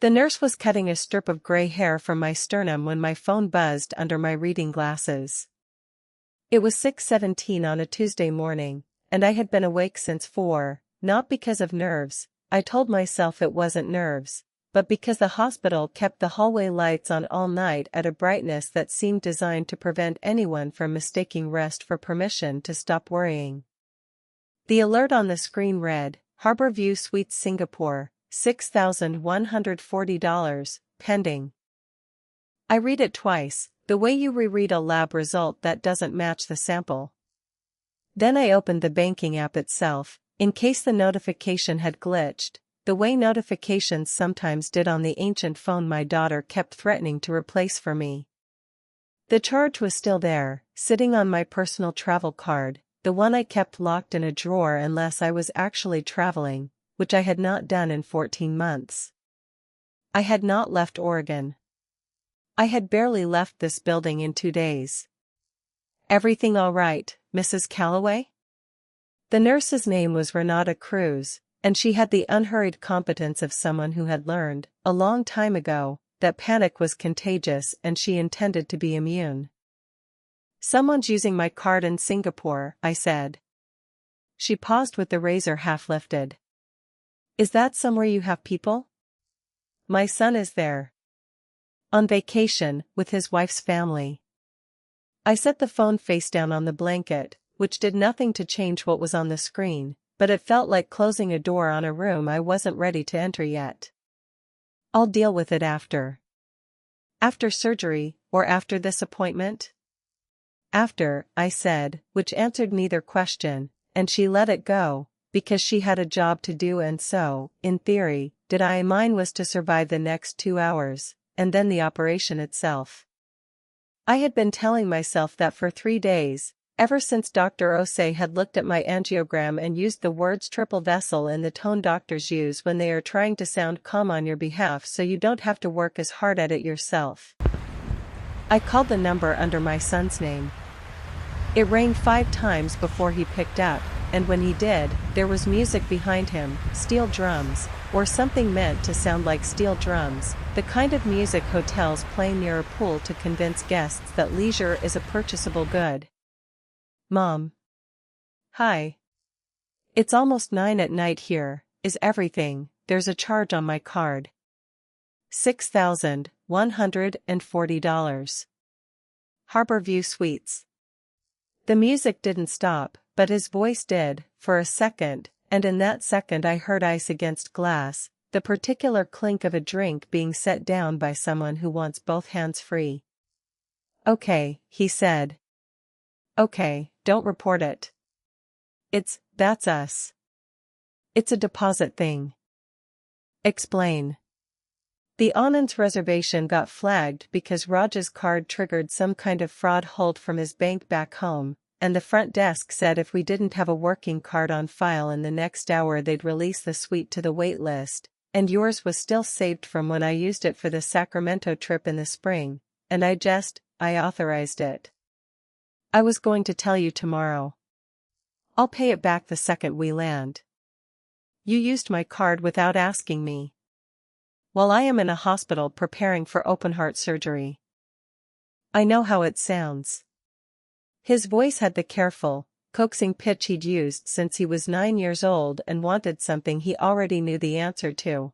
The nurse was cutting a strip of gray hair from my sternum when my phone buzzed under my reading glasses. It was 6:17 on a Tuesday morning, and I had been awake since 4, not because of nerves. I told myself it wasn't nerves, but because the hospital kept the hallway lights on all night at a brightness that seemed designed to prevent anyone from mistaking rest for permission to stop worrying. The alert on the screen read, Harbor View Suites Singapore, $6,140, pending. I read it twice, the way you reread a lab result that doesn't match the sample. Then I opened the banking app itself, in case the notification had glitched, the way notifications sometimes did on the ancient phone my daughter kept threatening to replace for me. The charge was still there, sitting on my personal travel card, the one I kept locked in a drawer unless I was actually traveling, which I had not done in 14 months. I had not left Oregon. I had barely left this building in 2 days. Everything all right, Mrs. Calloway? The nurse's name was Renata Cruz, and she had the unhurried competence of someone who had learned, a long time ago, that panic was contagious and she intended to be immune. Someone's using my card in Singapore, I said. She paused with the razor half lifted. Is that somewhere you have people? My son is there. On vacation, with his wife's family. I set the phone face down on the blanket, which did nothing to change what was on the screen, but it felt like closing a door on a room I wasn't ready to enter yet. I'll deal with it after. After surgery, or after this appointment? After, I said, which answered neither question, and she let it go, because she had a job to do and so, in theory, did I. Mine was to survive the next 2 hours, and then the operation itself. I had been telling myself that for 3 days, ever since Dr. Osei had looked at my angiogram and used the words triple vessel in the tone doctors use when they are trying to sound calm on your behalf so you don't have to work as hard at it yourself. I called the number under my son's name. It rang 5 times before he picked up, and when he did, there was music behind him, steel drums, or something meant to sound like steel drums, the kind of music hotels play near a pool to convince guests that leisure is a purchasable good. Mom. Hi. It's almost 9 at night here, is everything, there's a charge on my card. $6,140. Harbor View Suites. The music didn't stop, but his voice did, for a second, and in that second I heard ice against glass, the particular clink of a drink being set down by someone who wants both hands free. Okay, he said. Okay, don't report it. That's us. It's a deposit thing. Explain. The Anand's reservation got flagged because Raj's card triggered some kind of fraud hold from his bank back home, and the front desk said if we didn't have a working card on file in the next hour they'd release the suite to the wait list, and yours was still saved from when I used it for the Sacramento trip in the spring, and I authorized it. I was going to tell you tomorrow. I'll pay it back the second we land. You used my card without asking me. While I am in a hospital preparing for open-heart surgery. I know how it sounds. His voice had the careful, coaxing pitch he'd used since he was 9 years old and wanted something he already knew the answer to.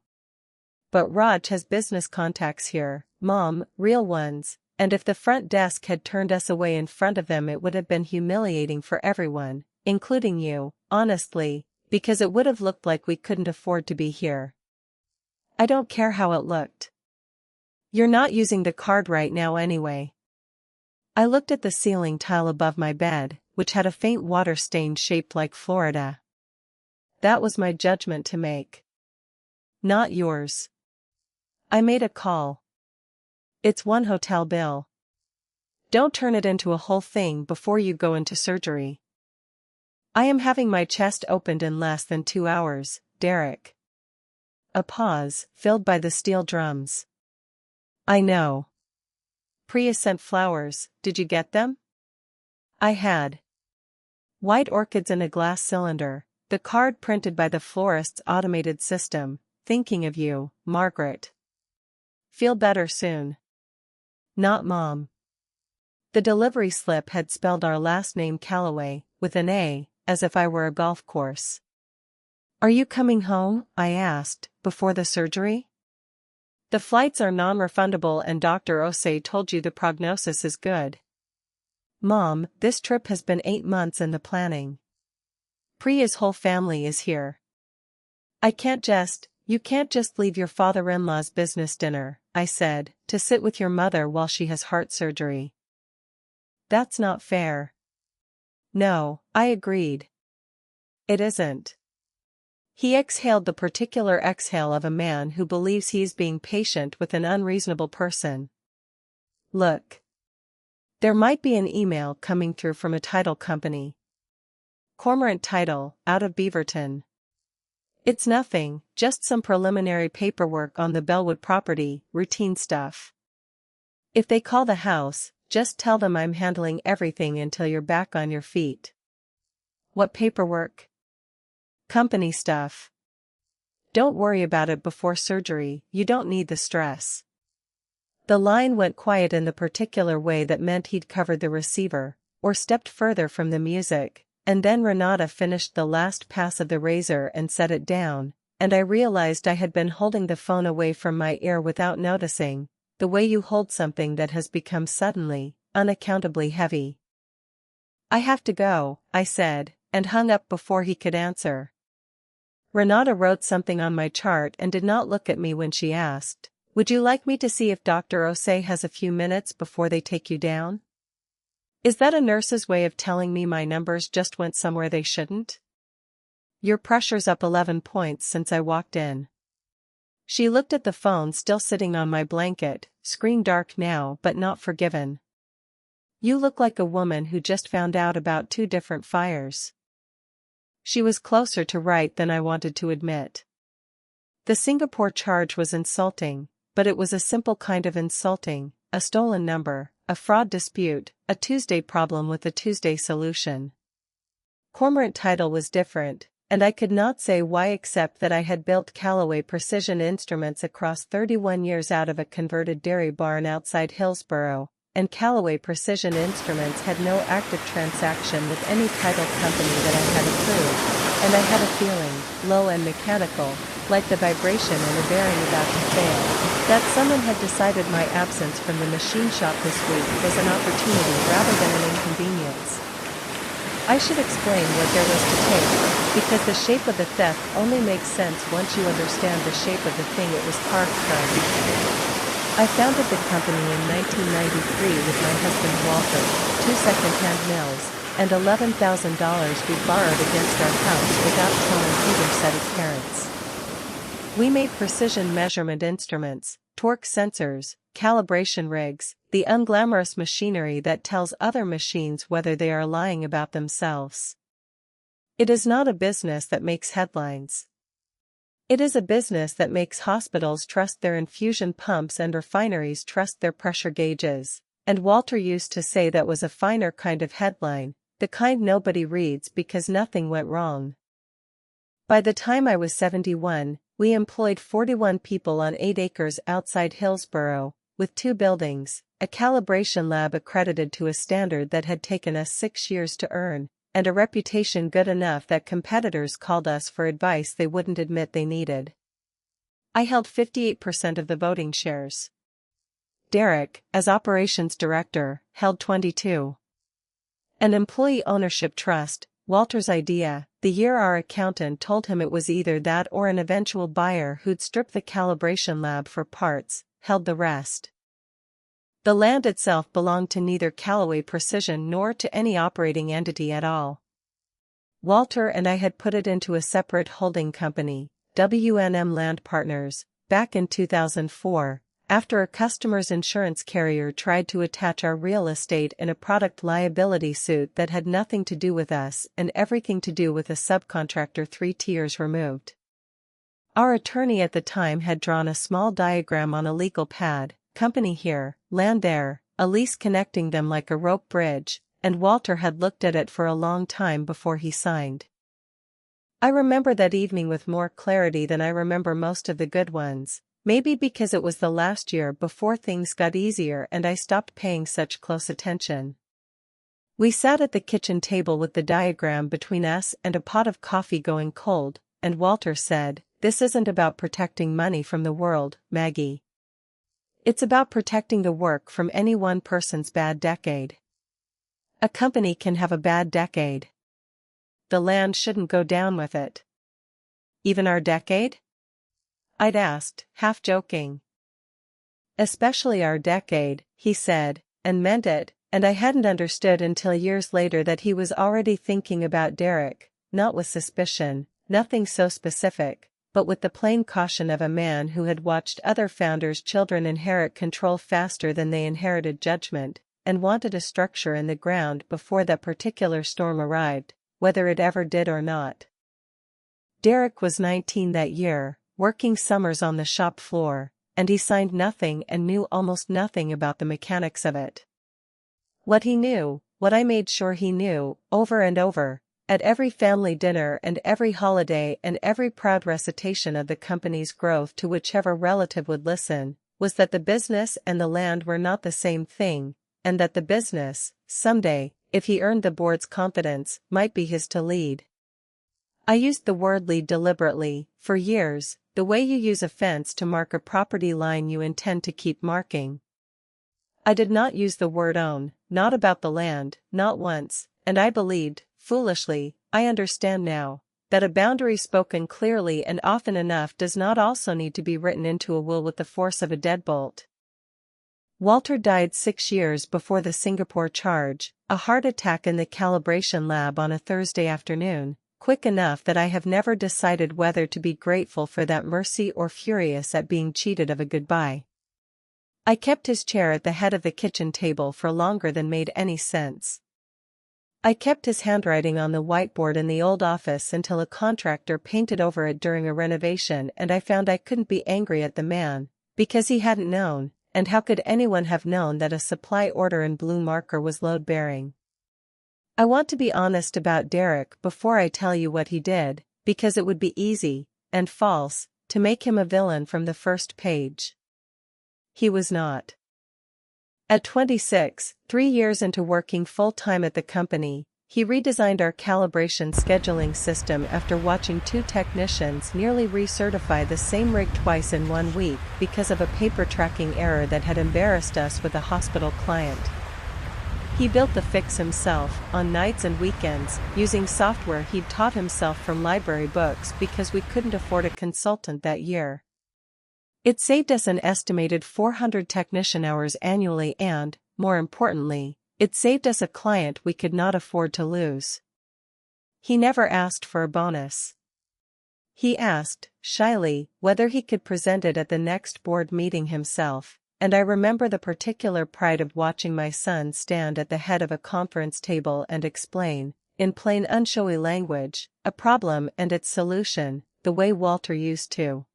But Raj has business contacts here, Mom, real ones, and if the front desk had turned us away in front of them it would have been humiliating for everyone, including you, honestly, because it would have looked like we couldn't afford to be here. I don't care how it looked. You're not using the card right now anyway. I looked at the ceiling tile above my bed, which had a faint water stain shaped like Florida. That was my judgment to make. Not yours. I made a call. It's one hotel bill. Don't turn it into a whole thing before you go into surgery. I am having my chest opened in less than 2 hours, Derek. A pause, filled by the steel drums. I know. Priya sent flowers, did you get them? I had. White orchids in a glass cylinder, the card printed by the florist's automated system, thinking of you, Margaret. Feel better soon. Not Mom. The delivery slip had spelled our last name Calloway, with an A, as if I were a golf course. Are you coming home? I asked, before the surgery? The flights are non-refundable and Dr. Osei told you the prognosis is good. Mom, this trip has been 8 months in the planning. Priya's whole family is here. You can't just leave your father-in-law's business dinner, I said, to sit with your mother while she has heart surgery. That's not fair. No, I agreed. It isn't. He exhaled the particular exhale of a man who believes he is being patient with an unreasonable person. Look. There might be an email coming through from a title company. Cormorant Title, out of Beaverton. It's nothing, just some preliminary paperwork on the Bellwood property, routine stuff. If they call the house, just tell them I'm handling everything until you're back on your feet. What paperwork? Company stuff. Don't worry about it before surgery, you don't need the stress. The line went quiet in the particular way that meant he'd covered the receiver, or stepped further from the music, and then Renata finished the last pass of the razor and set it down, and I realized I had been holding the phone away from my ear without noticing, the way you hold something that has become suddenly, unaccountably heavy. I have to go, I said, and hung up before he could answer. Renata wrote something on my chart and did not look at me when she asked, would you like me to see if Dr. Osei has a few minutes before they take you down? Is that a nurse's way of telling me my numbers just went somewhere they shouldn't? Your pressure's up 11 points since I walked in. She looked at the phone still sitting on my blanket, screen dark now but not forgiven. You look like a woman who just found out about 2 different fires. She was closer to right than I wanted to admit. The Singapore charge was insulting, but it was a simple kind of insulting, a stolen number, a fraud dispute, a Tuesday problem with a Tuesday solution. Cormorant Title was different, and I could not say why except that I had built Calloway Precision Instruments across 31 years out of a converted dairy barn outside Hillsborough, and Calloway Precision Instruments had no active transaction with any title company that I had approved, and I had a feeling, low and mechanical, like the vibration in a bearing about to fail, that someone had decided my absence from the machine shop this week was an opportunity rather than an inconvenience. I should explain what there was to take, because the shape of the theft only makes sense once you understand the shape of the thing it was carved from. I founded the company in 1993 with my husband Walter, 2 second-hand mills, and $11,000 we borrowed against our house without telling either set of parents. We made precision measurement instruments, torque sensors, calibration rigs, the unglamorous machinery that tells other machines whether they are lying about themselves. It is not a business that makes headlines. It is a business that makes hospitals trust their infusion pumps and refineries trust their pressure gauges, and Walter used to say that was a finer kind of headline, the kind nobody reads because nothing went wrong. By the time I was 71, we employed 41 people on 8 acres outside Hillsborough, with 2 buildings, a calibration lab accredited to a standard that had taken us 6 years to earn, and a reputation good enough that competitors called us for advice they wouldn't admit they needed. I held 58% of the voting shares. Derek, as operations director, held 22%. An employee ownership trust, Walter's idea, the year our accountant told him it was either that or an eventual buyer who'd strip the calibration lab for parts, held the rest. The land itself belonged to neither Calloway Precision nor to any operating entity at all. Walter and I had put it into a separate holding company, W&M Land Partners, back in 2004, after a customer's insurance carrier tried to attach our real estate in a product liability suit that had nothing to do with us and everything to do with a subcontractor 3 tiers removed. Our attorney at the time had drawn a small diagram on a legal pad, company here, land there, a lease connecting them like a rope bridge, and Walter had looked at it for a long time before he signed. I remember that evening with more clarity than I remember most of the good ones. Maybe because it was the last year before things got easier and I stopped paying such close attention. We sat at the kitchen table with the diagram between us and a pot of coffee going cold, and Walter said, "This isn't about protecting money from the world, Maggie. It's about protecting the work from any one person's bad decade. A company can have a bad decade. The land shouldn't go down with it." "Even our decade?" I'd asked, half joking. "Especially our decade," he said, and meant it, and I hadn't understood until years later that he was already thinking about Derek, not with suspicion, nothing so specific, but with the plain caution of a man who had watched other founders' children inherit control faster than they inherited judgment, and wanted a structure in the ground before that particular storm arrived, whether it ever did or not. Derek was 19 that year, working summers on the shop floor, and he signed nothing and knew almost nothing about the mechanics of it. What he knew, what I made sure he knew, over and over, at every family dinner and every holiday and every proud recitation of the company's growth to whichever relative would listen, was that the business and the land were not the same thing, and that the business, someday, if he earned the board's confidence, might be his to lead. I used the word lead deliberately, for years, the way you use a fence to mark a property line you intend to keep marking. I did not use the word own, not about the land, not once, and I believed, foolishly, I understand now, that a boundary spoken clearly and often enough does not also need to be written into a will with the force of a deadbolt. Walter died 6 years before the Singapore charge, a heart attack in the calibration lab on a Thursday afternoon, quick enough that I have never decided whether to be grateful for that mercy or furious at being cheated of a goodbye. I kept his chair at the head of the kitchen table for longer than made any sense. I kept his handwriting on the whiteboard in the old office until a contractor painted over it during a renovation, and I found I couldn't be angry at the man, because he hadn't known, and how could anyone have known that a supply order in blue marker was load-bearing? I want to be honest about Derek before I tell you what he did, because it would be easy, and false, to make him a villain from the first page. He was not. At 26, 3 years into working full-time at the company, he redesigned our calibration scheduling system after watching 2 technicians nearly recertify the same rig twice in 1 week because of a paper tracking error that had embarrassed us with a hospital client. He built the fix himself, on nights and weekends, using software he'd taught himself from library books because we couldn't afford a consultant that year. It saved us an estimated 400 technician hours annually and, more importantly, it saved us a client we could not afford to lose. He never asked for a bonus. He asked, shyly, whether he could present it at the next board meeting himself, and I remember the particular pride of watching my son stand at the head of a conference table and explain, in plain unshowy language, a problem and its solution, the way Walter used to.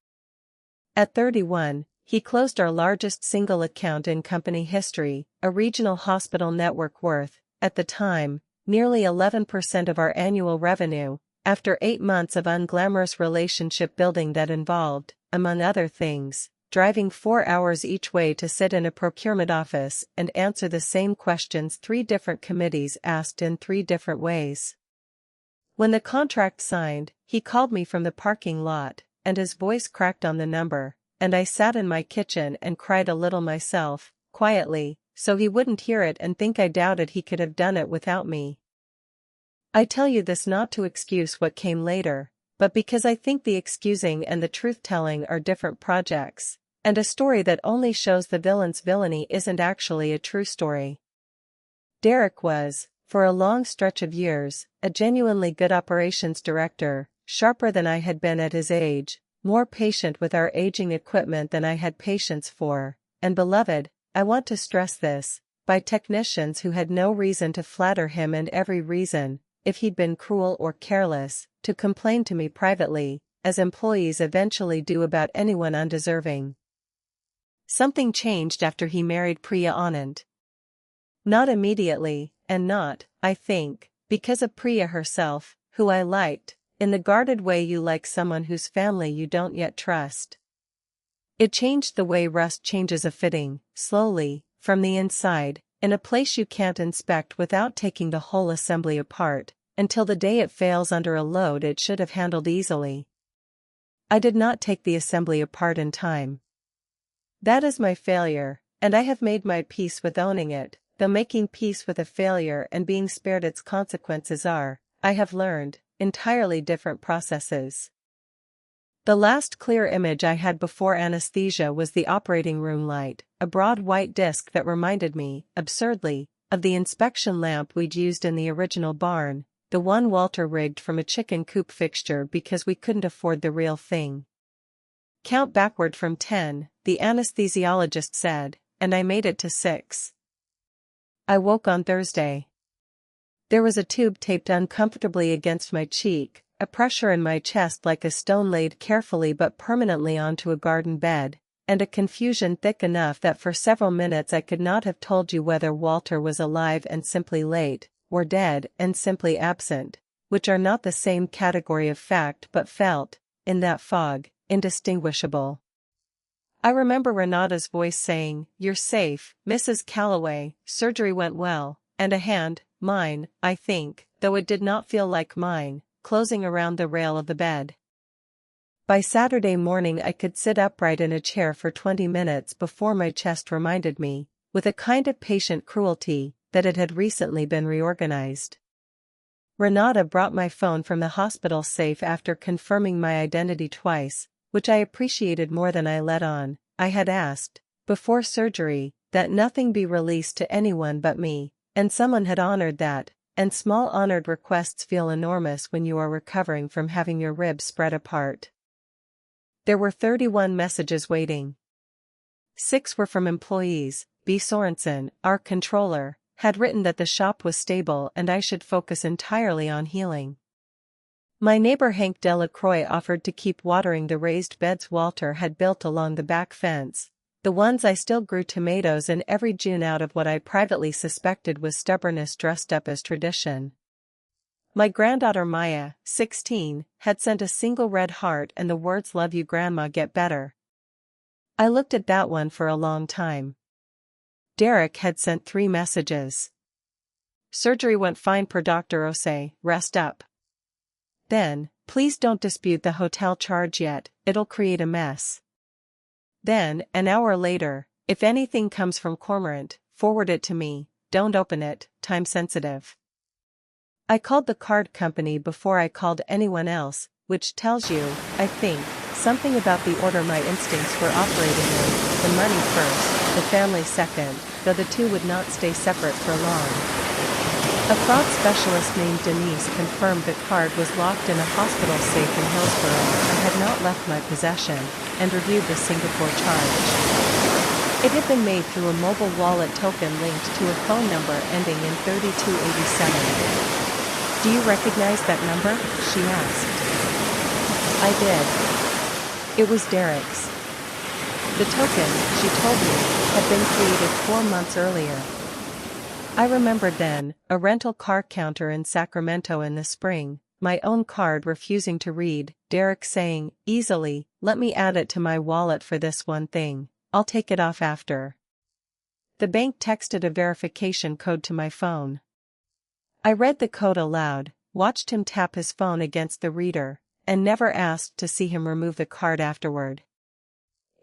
At 31, he closed our largest single account in company history, a regional hospital network worth, at the time, nearly 11% of our annual revenue, after 8 months of unglamorous relationship building that involved, among other things, driving 4 hours each way to sit in a procurement office and answer the same questions 3 different committees asked in 3 different ways. When the contract signed, he called me from the parking lot, and his voice cracked on the number, and I sat in my kitchen and cried a little myself, quietly, so he wouldn't hear it and think I doubted he could have done it without me. I tell you this not to excuse what came later, but because I think the excusing and the truth-telling are different projects, and a story that only shows the villain's villainy isn't actually a true story. Derek was, for a long stretch of years, a genuinely good operations director, sharper than I had been at his age, more patient with our aging equipment than I had patience for, and beloved, I want to stress this, by technicians who had no reason to flatter him and every reason, if he'd been cruel or careless, to complain to me privately, as employees eventually do about anyone undeserving. Something changed after he married Priya Anand. Not immediately, and not, I think, because of Priya herself, who I liked, in the guarded way you like someone whose family you don't yet trust. It changed the way rust changes a fitting, slowly, from the inside, in a place you can't inspect without taking the whole assembly apart, until the day it fails under a load it should have handled easily. I did not take the assembly apart in time. That is my failure, and I have made my peace with owning it, though making peace with a failure and being spared its consequences are, I have learned, entirely different processes. The last clear image I had before anesthesia was the operating room light, a broad white disc that reminded me, absurdly, of the inspection lamp we'd used in the original barn, the one Walter rigged from a chicken coop fixture because we couldn't afford the real thing. Count backward from 10, the anesthesiologist said, and I made it to 6. I woke on Thursday. There was a tube taped uncomfortably against my cheek, a pressure in my chest like a stone laid carefully but permanently onto a garden bed, and a confusion thick enough that for several minutes I could not have told you whether Walter was alive and simply late, or dead and simply absent, which are not the same category of fact but felt, in that fog, indistinguishable. I remember Renata's voice saying, "You're safe, Mrs. Calloway, surgery went well," and a hand, mine, I think, though it did not feel like mine, closing around the rail of the bed. By Saturday morning I could sit upright in a chair for 20 minutes before my chest reminded me, with a kind of patient cruelty, that it had recently been reorganized. Renata brought my phone from the hospital safe after confirming my identity twice, which I appreciated more than I let on. I had asked, before surgery, that nothing be released to anyone but me, and someone had honored that, and small honored requests feel enormous when you are recovering from having your ribs spread apart. There were 31 messages waiting. 6 were from employees. B. Sorensen, our controller, had written that the shop was stable and I should focus entirely on healing. My neighbor Hank Delacroix offered to keep watering the raised beds Walter had built along the back fence, the ones I still grew tomatoes in every June out of what I privately suspected was stubbornness dressed up as tradition. My granddaughter Maya, 16, had sent a single red heart and the words "Love you Grandma, get better." I looked at that one for a long time. Derek had sent 3 messages. "Surgery went fine per Dr. Osei, rest up." Then, "Please don't dispute the hotel charge yet, it'll create a mess." Then, an hour later, "If anything comes from Cormorant, forward it to me, don't open it, time sensitive." I called the card company before I called anyone else, which tells you, I think, something about the order my instincts were operating in: the money first, the family second, though the two would not stay separate for long. A fraud specialist named Denise confirmed the card was locked in a hospital safe in Hillsborough and had not left my possession, and reviewed the Singapore charge. It had been made through a mobile wallet token linked to a phone number ending in 3287. "Do you recognize that number?" she asked. I did. It was Derek's. The token, she told me, had been created 4 months earlier. I remembered then, a rental car counter in Sacramento in the spring, my own card refusing to read, Derek saying, easily, "Let me add it to my wallet for this one thing, I'll take it off after." The bank texted a verification code to my phone. I read the code aloud, watched him tap his phone against the reader, and never asked to see him remove the card afterward.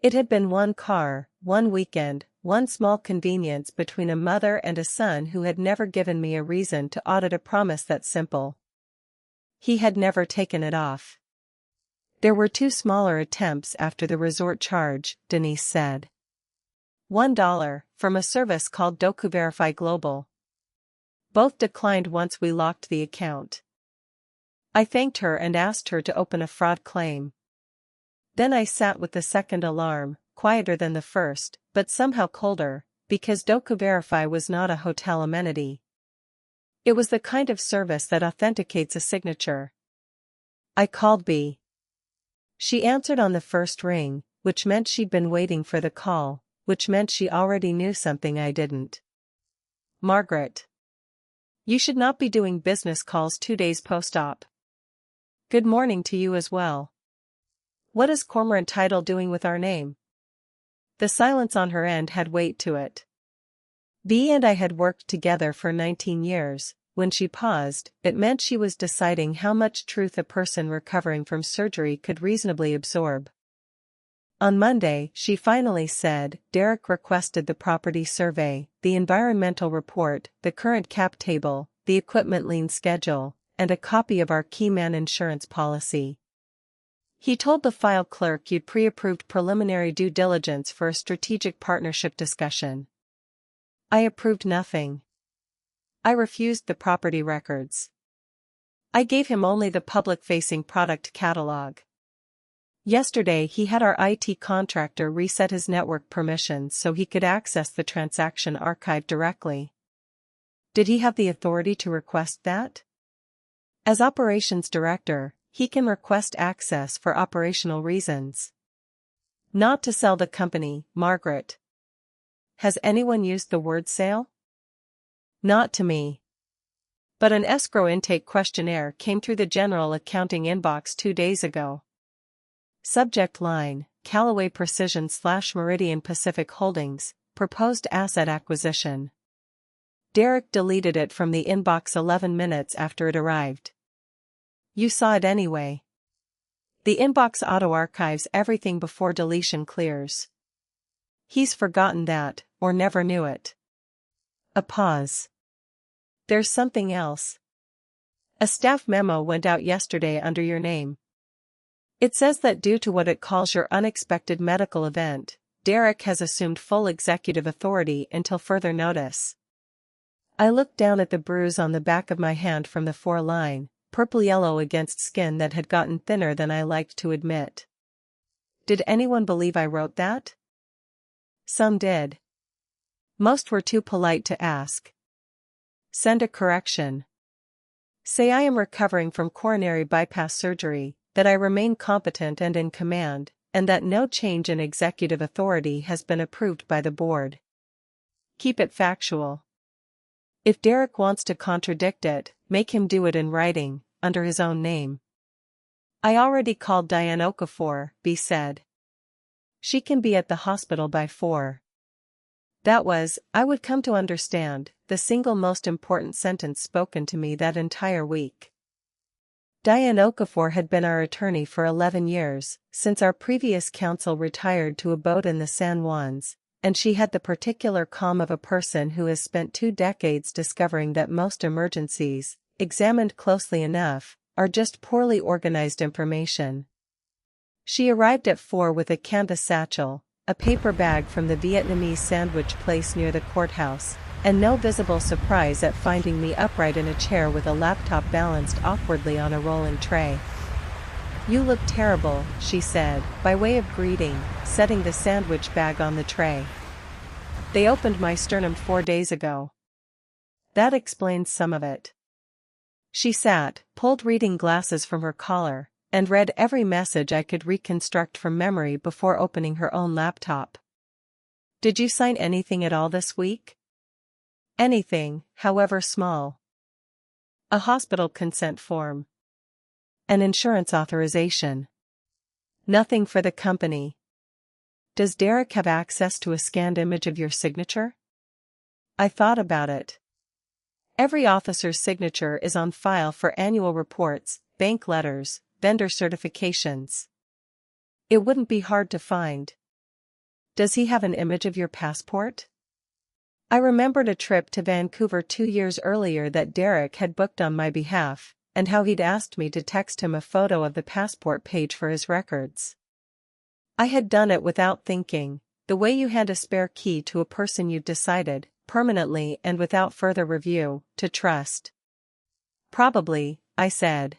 It had been one car, one weekend, one small convenience between a mother and a son who had never given me a reason to audit a promise that simple. He had never taken it off. There were 2 smaller attempts after the resort charge, Denise said. $1, from a service called DocuVerify Global. Both declined once we locked the account. I thanked her and asked her to open a fraud claim. Then I sat with the second alarm, quieter than the first, but somehow colder, because DocuVerify was not a hotel amenity. It was the kind of service that authenticates a signature. I called B. She answered on the first ring, which meant she'd been waiting for the call, which meant she already knew something I didn't. "Margaret. You should not be doing business calls 2 days post-op. Good morning to you as well. What is Cormorant Title doing with our name?" The silence on her end had weight to it. B and I had worked together for 19 years. When she paused, it meant she was deciding how much truth a person recovering from surgery could reasonably absorb. On Monday, she finally said, Derek requested the property survey, the environmental report, the current cap table, the equipment lien schedule, and a copy of our keyman insurance policy. He told the file clerk you'd pre-approved preliminary due diligence for a strategic partnership discussion. I approved nothing. I refused the property records. I gave him only the public-facing product catalog. Yesterday he had our IT contractor reset his network permissions so he could access the transaction archive directly. Did he have the authority to request that? As operations director, he can request access for operational reasons. Not to sell the company, Margaret. Has anyone used the word sale? Not to me. But an escrow intake questionnaire came through the general accounting inbox 2 days ago. Subject line, Callaway Precision/Meridian Pacific Holdings, proposed asset acquisition. Derek deleted it from the inbox 11 minutes after it arrived. You saw it anyway. The inbox auto-archives everything before deletion clears. He's forgotten that, or never knew it. A pause. There's something else. A staff memo went out yesterday under your name. It says that due to what it calls your unexpected medical event, Derek has assumed full executive authority until further notice. I looked down at the bruise on the back of my hand from the foreline, purple-yellow against skin that had gotten thinner than I liked to admit. Did anyone believe I wrote that? Some did. Most were too polite to ask. Send a correction. Say I am recovering from coronary bypass surgery, that I remain competent and in command, and that no change in executive authority has been approved by the board. Keep it factual. If Derek wants to contradict it, make him do it in writing, under his own name. I already called Diane Okafor, B said. She can be at the hospital by 4. That was, I would come to understand, the single most important sentence spoken to me that entire week. Diane Okafor had been our attorney for 11 years, since our previous counsel retired to a boat in the San Juans, and she had the particular calm of a person who has spent 2 decades discovering that most emergencies, examined closely enough, are just poorly organized information. She arrived at 4 with a canvas satchel, a paper bag from the Vietnamese sandwich place near the courthouse, and no visible surprise at finding me upright in a chair with a laptop balanced awkwardly on a rolling tray. You look terrible, she said, by way of greeting, setting the sandwich bag on the tray. They opened my sternum 4 days ago. That explains some of it. She sat, pulled reading glasses from her collar, and read every message I could reconstruct from memory before opening her own laptop. Did you sign anything at all this week? Anything, however small. A hospital consent form. An insurance authorization. Nothing for the company. Does Derek have access to a scanned image of your signature? I thought about it. Every officer's signature is on file for annual reports, bank letters, vendor certifications. It wouldn't be hard to find. Does he have an image of your passport? I remembered a trip to Vancouver 2 years earlier that Derek had booked on my behalf, and how he'd asked me to text him a photo of the passport page for his records. I had done it without thinking, the way you hand a spare key to a person you've decided, permanently and without further review, to trust. Probably, I said.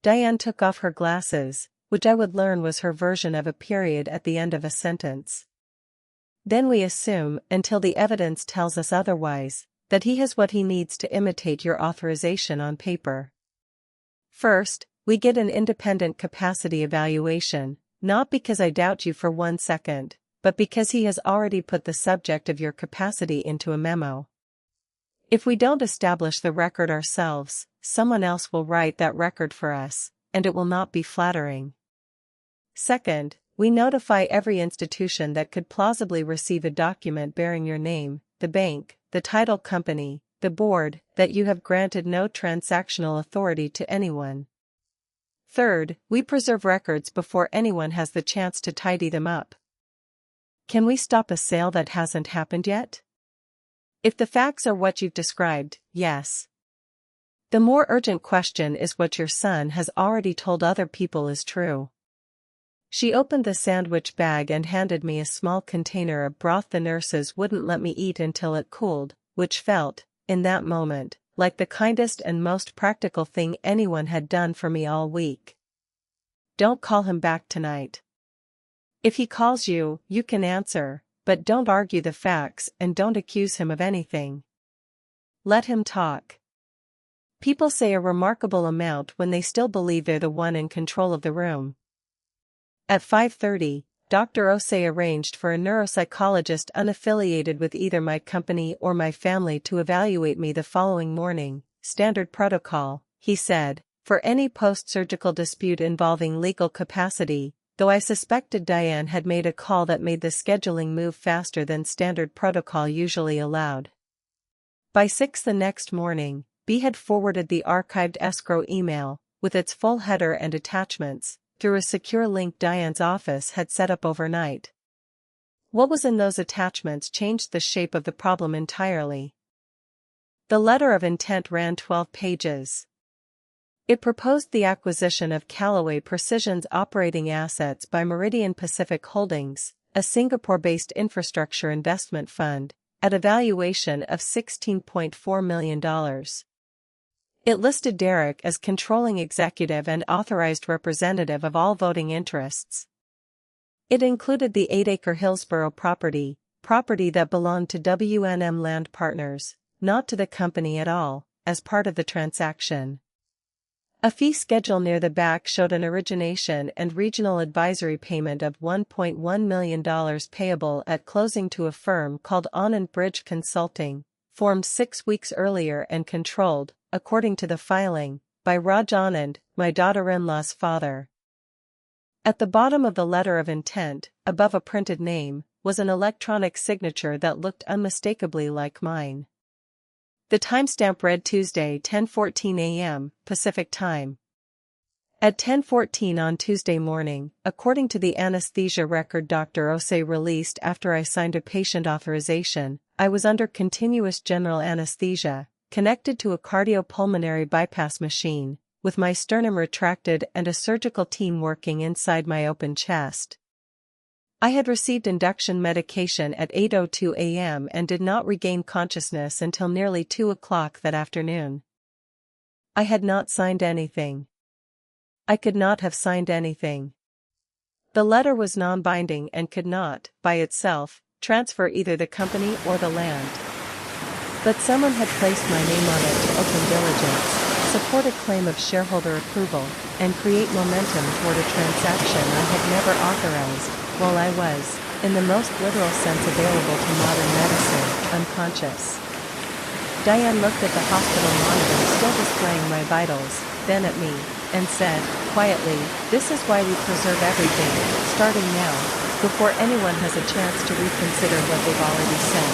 Diane took off her glasses, which I would learn was her version of a period at the end of a sentence. Then we assume, until the evidence tells us otherwise, that he has what he needs to imitate your authorization on paper. First, we get an independent capacity evaluation, not because I doubt you for 1 second, but because he has already put the subject of your capacity into a memo. If we don't establish the record ourselves, someone else will write that record for us, and it will not be flattering. Second, we notify every institution that could plausibly receive a document bearing your name, the bank, the title company, the board, that you have granted no transactional authority to anyone. Third, we preserve records before anyone has the chance to tidy them up. Can we stop a sale that hasn't happened yet? If the facts are what you've described, yes. The more urgent question is what your son has already told other people is true. She opened the sandwich bag and handed me a small container of broth the nurses wouldn't let me eat until it cooled, which felt, in that moment, like the kindest and most practical thing anyone had done for me all week. Don't call him back tonight. If he calls you, you can answer, but don't argue the facts and don't accuse him of anything. Let him talk. People say a remarkable amount when they still believe they're the one in control of the room. At 5:30, Dr. Osei arranged for a neuropsychologist unaffiliated with either my company or my family to evaluate me the following morning. Standard protocol, he said, for any post-surgical dispute involving legal capacity, though I suspected Diane had made a call that made the scheduling move faster than standard protocol usually allowed. By 6 the next morning, B had forwarded the archived escrow email, with its full header and attachments, through a secure link Diane's office had set up overnight. What was in those attachments changed the shape of the problem entirely. The letter of intent ran 12 pages. It proposed the acquisition of Callaway Precision's operating assets by Meridian Pacific Holdings, a Singapore-based infrastructure investment fund, at a valuation of $16.4 million. It listed Derek as controlling executive and authorized representative of all voting interests. It included the 8-acre Hillsborough property that belonged to W&M Land Partners, not to the company at all, as part of the transaction. A fee schedule near the back showed an origination and regional advisory payment of $1.1 million payable at closing to a firm called Anand Bridge Consulting, formed 6 weeks earlier and controlled, according to the filing, by Raj Anand, my daughter-in-law's father. At the bottom of the letter of intent, above a printed name, was an electronic signature that looked unmistakably like mine. The timestamp read Tuesday 10:14 a.m. Pacific Time. At 10:14 on Tuesday morning, according to the anesthesia record Dr. Osei released after I signed a patient authorization, I was under continuous general anesthesia, connected to a cardiopulmonary bypass machine, with my sternum retracted and a surgical team working inside my open chest. I had received induction medication at 8:02 a.m. and did not regain consciousness until nearly 2 o'clock that afternoon. I had not signed anything. I could not have signed anything. The letter was non-binding and could not, by itself, transfer either the company or the land. But someone had placed my name on it to open diligence, support a claim of shareholder approval, and create momentum toward a transaction I had never authorized, while I was, in the most literal sense available to modern medicine, unconscious. Diane looked at the hospital monitor still displaying my vitals, then at me, and said, quietly, "This is why we preserve everything, starting now, before anyone has a chance to reconsider what they've already said."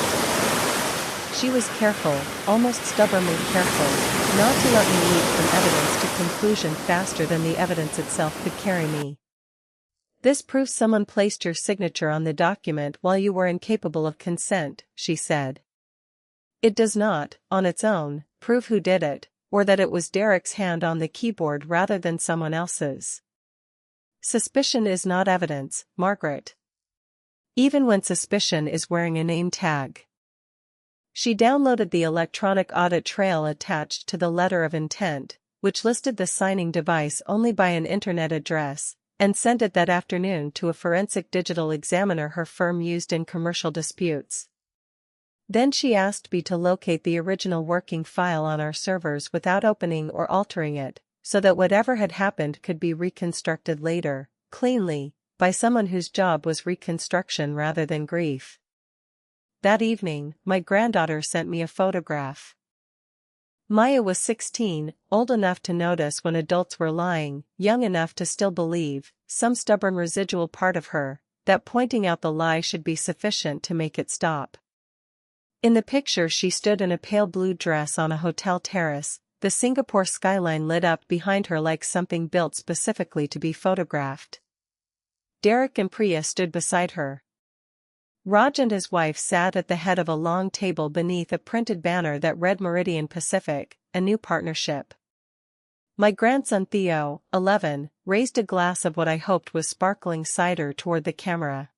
She was careful, almost stubbornly careful, not to let me leap from evidence to conclusion faster than the evidence itself could carry me. "This proves someone placed your signature on the document while you were incapable of consent," she said. "It does not, on its own, prove who did it, or that it was Derek's hand on the keyboard rather than someone else's. Suspicion is not evidence, Margaret. Even when suspicion is wearing a name tag." She downloaded the electronic audit trail attached to the letter of intent, which listed the signing device only by an internet address, and sent it that afternoon to a forensic digital examiner her firm used in commercial disputes. Then she asked me to locate the original working file on our servers without opening or altering it, so that whatever had happened could be reconstructed later, cleanly, by someone whose job was reconstruction rather than grief. That evening, my granddaughter sent me a photograph. Maya was 16, old enough to notice when adults were lying, young enough to still believe, some stubborn residual part of her, that pointing out the lie should be sufficient to make it stop. In the picture she stood in a pale blue dress on a hotel terrace, the Singapore skyline lit up behind her like something built specifically to be photographed. Derek and Priya stood beside her. Raj and his wife sat at the head of a long table beneath a printed banner that read Meridian Pacific, a new partnership. My grandson Theo, 11, raised a glass of what I hoped was sparkling cider toward the camera.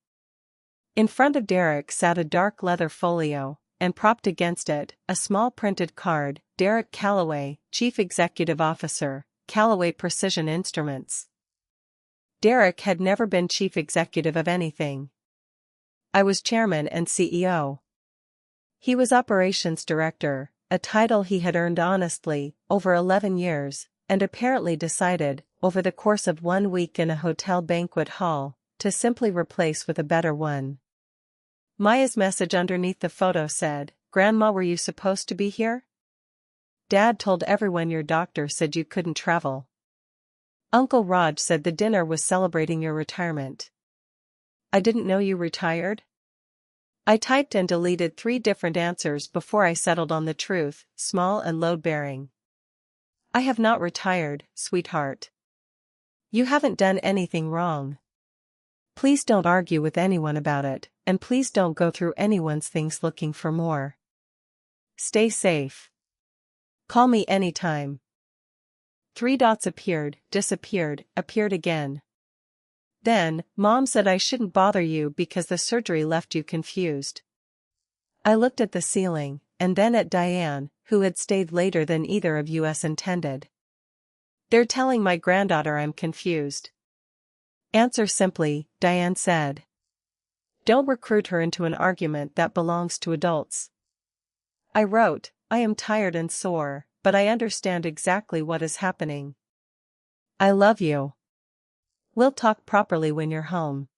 In front of Derek sat a dark leather folio, and propped against it, a small printed card, Derek Calloway, Chief Executive Officer, Calloway Precision Instruments. Derek had never been chief executive of anything. I was chairman and CEO. He was operations director, a title he had earned honestly, over 11 years, and apparently decided, over the course of 1 week in a hotel banquet hall, to simply replace with a better one. Maya's message underneath the photo said, "Grandma, were you supposed to be here? Dad told everyone your doctor said you couldn't travel. Uncle Raj said the dinner was celebrating your retirement. I didn't know you retired." I typed and deleted 3 different answers before I settled on the truth, small and load-bearing. "I have not retired, sweetheart. You haven't done anything wrong. Please don't argue with anyone about it, and please don't go through anyone's things looking for more. Stay safe. Call me anytime." 3 dots appeared, disappeared, appeared again. Then, Mom said I shouldn't bother you because the surgery left you confused. I looked at the ceiling, and then at Diane, who had stayed later than either of us intended. "They're telling my granddaughter I'm confused." "Answer simply," Diane said. "Don't recruit her into an argument that belongs to adults." I wrote, "I am tired and sore, but I understand exactly what is happening. I love you. We'll talk properly when you're home."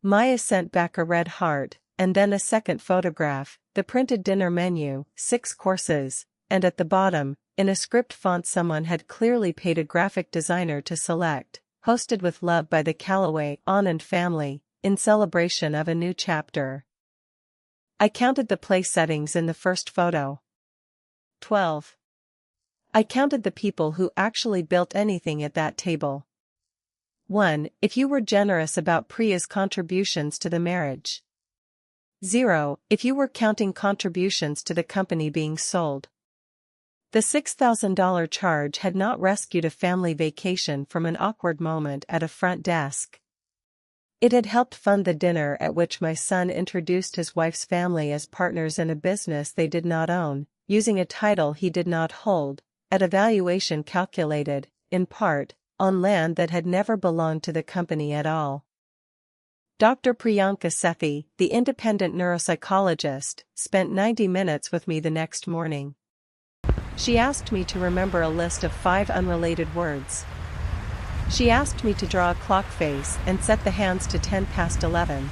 Maya sent back a red heart, and then a second photograph, the printed dinner menu, 6 courses, and at the bottom, in a script font someone had clearly paid a graphic designer to select, "Hosted with love by the Calloway Anand family, in celebration of a new chapter." I counted the place settings in the first photo. 12. I counted the people who actually built anything at that table. 1. If you were generous about Priya's contributions to the marriage. 0. If you were counting contributions to the company being sold. The $6,000 charge had not rescued a family vacation from an awkward moment at a front desk. It had helped fund the dinner at which my son introduced his wife's family as partners in a business they did not own, using a title he did not hold, at a valuation calculated, in part, on land that had never belonged to the company at all. Dr. Priyanka Sethi, the independent neuropsychologist, spent 90 minutes with me the next morning. She asked me to remember a list of 5 unrelated words. She asked me to draw a clock face and set the hands to 10 past 11.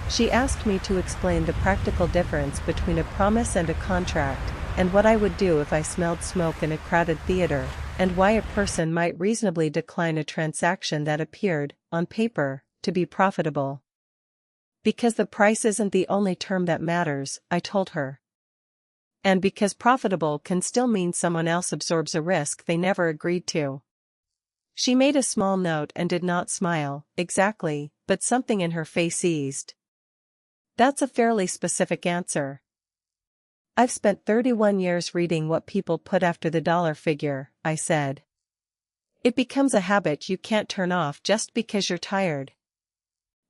She asked me to explain the practical difference between a promise and a contract, and what I would do if I smelled smoke in a crowded theater, and why a person might reasonably decline a transaction that appeared, on paper, to be profitable. Because the price isn't the only term that matters, I told her. And because profitable can still mean someone else absorbs a risk they never agreed to. She made a small note and did not smile, exactly, but something in her face eased. That's a fairly specific answer. I've spent 31 years reading what people put after the dollar figure, I said. It becomes a habit you can't turn off just because you're tired.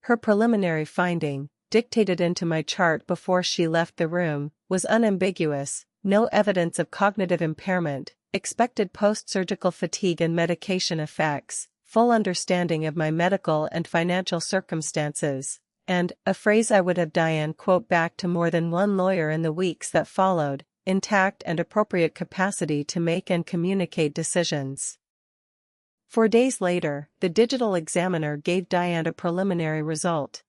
Her preliminary finding, dictated into my chart before she left the room, was unambiguous: no evidence of cognitive impairment, expected post-surgical fatigue and medication effects, full understanding of my medical and financial circumstances, and, a phrase I would have Diane quote back to more than one lawyer in the weeks that followed, intact and appropriate capacity to make and communicate decisions. 4 days later, the Digital Examiner gave Diane a preliminary result.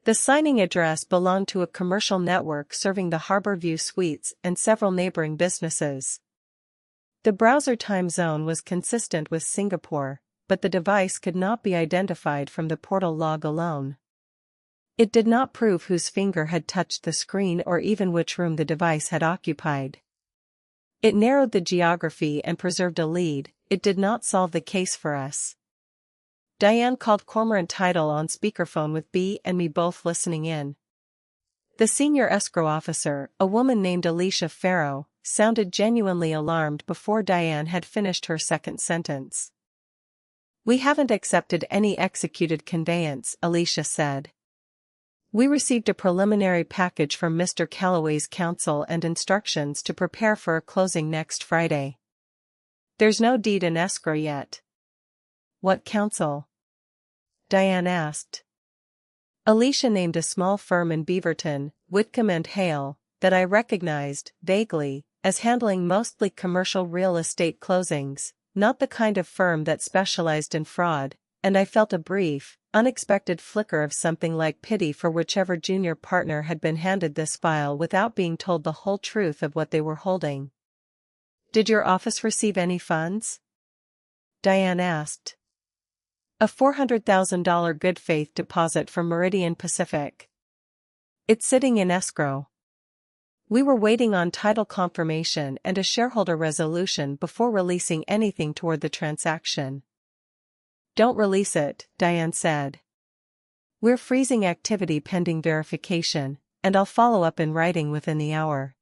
The signing address belonged to a commercial network serving the Harborview Suites and several neighboring businesses. The browser time zone was consistent with Singapore, but the device could not be identified from the portal log alone. It did not prove whose finger had touched the screen or even which room the device had occupied. It narrowed the geography and preserved a lead. It did not solve the case for us. Diane called Cormorant Title on speakerphone with B and me both listening in. The senior escrow officer, a woman named Alicia Farrow, sounded genuinely alarmed before Diane had finished her second sentence. "We haven't accepted any executed conveyance," Alicia said. "We received a preliminary package from Mr. Calloway's counsel and instructions to prepare for a closing next Friday. There's no deed in escrow yet." "What counsel?" Diane asked. Alicia named a small firm in Beaverton, Whitcomb and Hale, that I recognized, vaguely, as handling mostly commercial real estate closings, not the kind of firm that specialized in fraud, and I felt a brief, unexpected flicker of something like pity for whichever junior partner had been handed this file without being told the whole truth of what they were holding. "Did your office receive any funds?" Diane asked. "A $400,000 good faith deposit from Meridian Pacific. It's sitting in escrow. We were waiting on title confirmation and a shareholder resolution before releasing anything toward the transaction." "Don't release it," Diane said. "We're freezing activity pending verification, and I'll follow up in writing within the hour."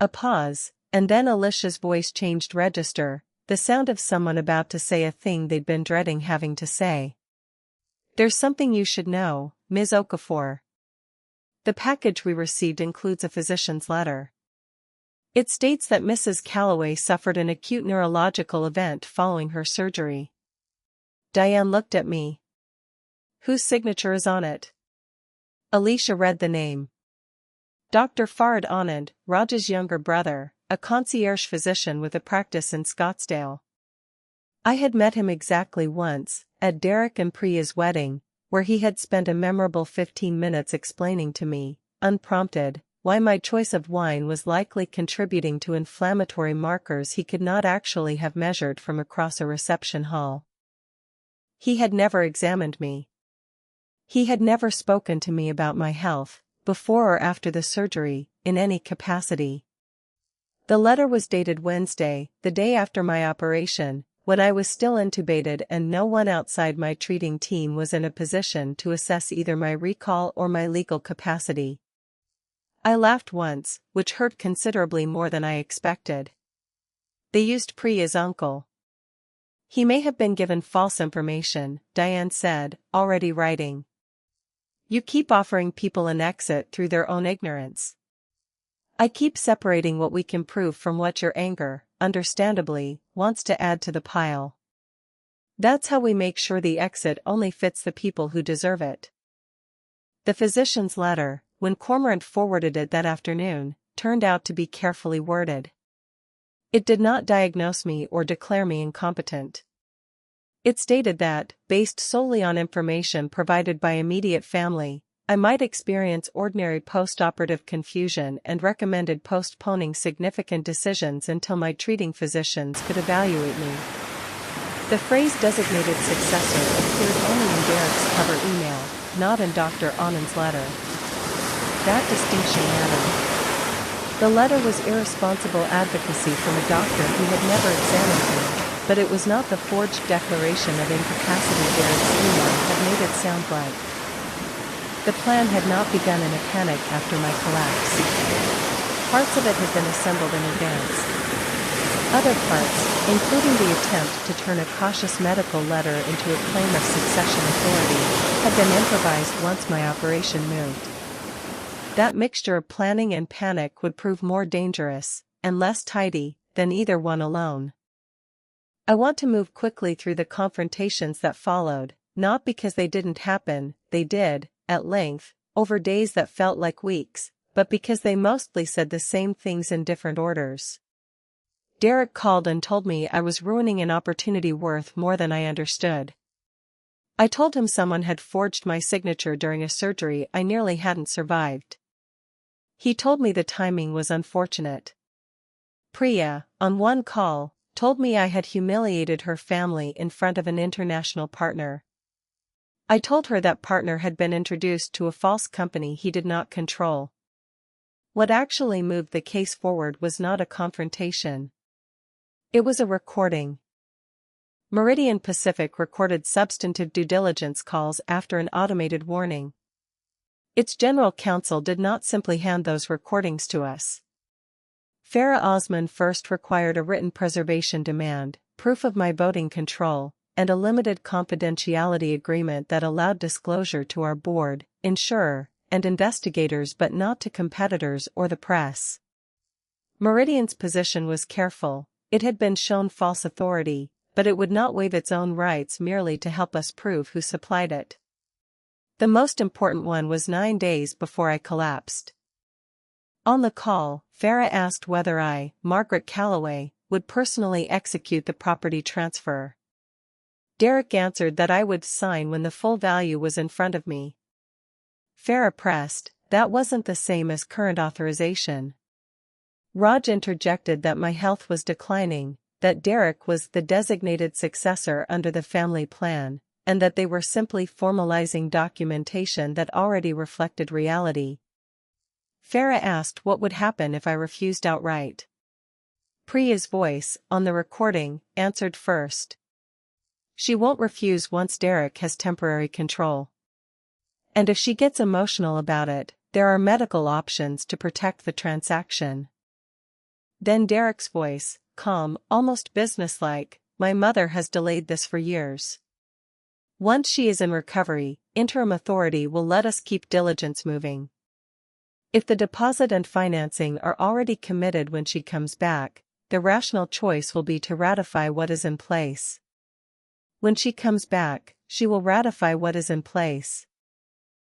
A pause, and then Alicia's voice changed register, the sound of someone about to say a thing they'd been dreading having to say. "There's something you should know, Ms. Okafor. The package we received includes a physician's letter. It states that Mrs. Calloway suffered an acute neurological event following her surgery." Diane looked at me. "Whose signature is on it?" Alicia read the name. "Dr. Farid Anand, Raj's younger brother, a concierge physician with a practice in Scottsdale. I had met him exactly once, at Derek and Priya's wedding, where he had spent a memorable 15 minutes explaining to me, unprompted, why my choice of wine was likely contributing to inflammatory markers he could not actually have measured from across a reception hall. He had never examined me. He had never spoken to me about my health, before or after the surgery, in any capacity. The letter was dated Wednesday, the day after my operation, when I was still intubated and no one outside my treating team was in a position to assess either my recall or my legal capacity. I laughed once, which hurt considerably more than I expected. "They used Priya's uncle. He may have been given false information," Diane said, already writing. "You keep offering people an exit through their own ignorance. I keep separating what we can prove from what your anger, understandably, wants to add to the pile. That's how we make sure the exit only fits the people who deserve it." The physician's letter, when Cormorant forwarded it that afternoon, turned out to be carefully worded. It did not diagnose me or declare me incompetent. It stated that, based solely on information provided by immediate family, I might experience ordinary post-operative confusion and recommended postponing significant decisions until my treating physicians could evaluate me. The phrase "designated successor" appeared only in Derek's cover email, not in Dr. Anand's letter. That distinction mattered. The letter was irresponsible advocacy from a doctor who had never examined me, but it was not the forged declaration of incapacity Derek's email had made it sound like. The plan had not begun in a panic after my collapse. Parts of it had been assembled in advance. Other parts, including the attempt to turn a cautious medical letter into a claim of succession authority, had been improvised once my operation moved. That mixture of planning and panic would prove more dangerous, and less tidy, than either one alone. I want to move quickly through the confrontations that followed, not because they didn't happen, they did, at length, over days that felt like weeks, but because they mostly said the same things in different orders. Derek called and told me I was ruining an opportunity worth more than I understood. I told him someone had forged my signature during a surgery I nearly hadn't survived. He told me the timing was unfortunate. Priya, on one call, told me I had humiliated her family in front of an international partner. I told her that partner had been introduced to a false company he did not control. What actually moved the case forward was not a confrontation. It was a recording. Meridian Pacific recorded substantive due diligence calls after an automated warning. Its general counsel did not simply hand those recordings to us. Farah Osman first required a written preservation demand, proof of my voting control, and a limited confidentiality agreement that allowed disclosure to our board, insurer, and investigators but not to competitors or the press. Meridian's position was careful. It had been shown false authority, but it would not waive its own rights merely to help us prove who supplied it. The most important one was 9 days before I collapsed. On the call, Farah asked whether I, Margaret Calloway, would personally execute the property transfer. Derek answered that I would sign when the full value was in front of me. Farah pressed, that wasn't the same as current authorization. Raj interjected that my health was declining, that Derek was the designated successor under the family plan, and that they were simply formalizing documentation that already reflected reality. Farah asked what would happen if I refused outright. Priya's voice, on the recording, answered first. She won't refuse once Derek has temporary control. And if she gets emotional about it, there are medical options to protect the transaction. Then Derek's voice, calm, almost businesslike, my mother has delayed this for years. Once she is in recovery, interim authority will let us keep diligence moving. If the deposit and financing are already committed when she comes back, the rational choice will be to ratify what is in place. When she comes back, she will ratify what is in place.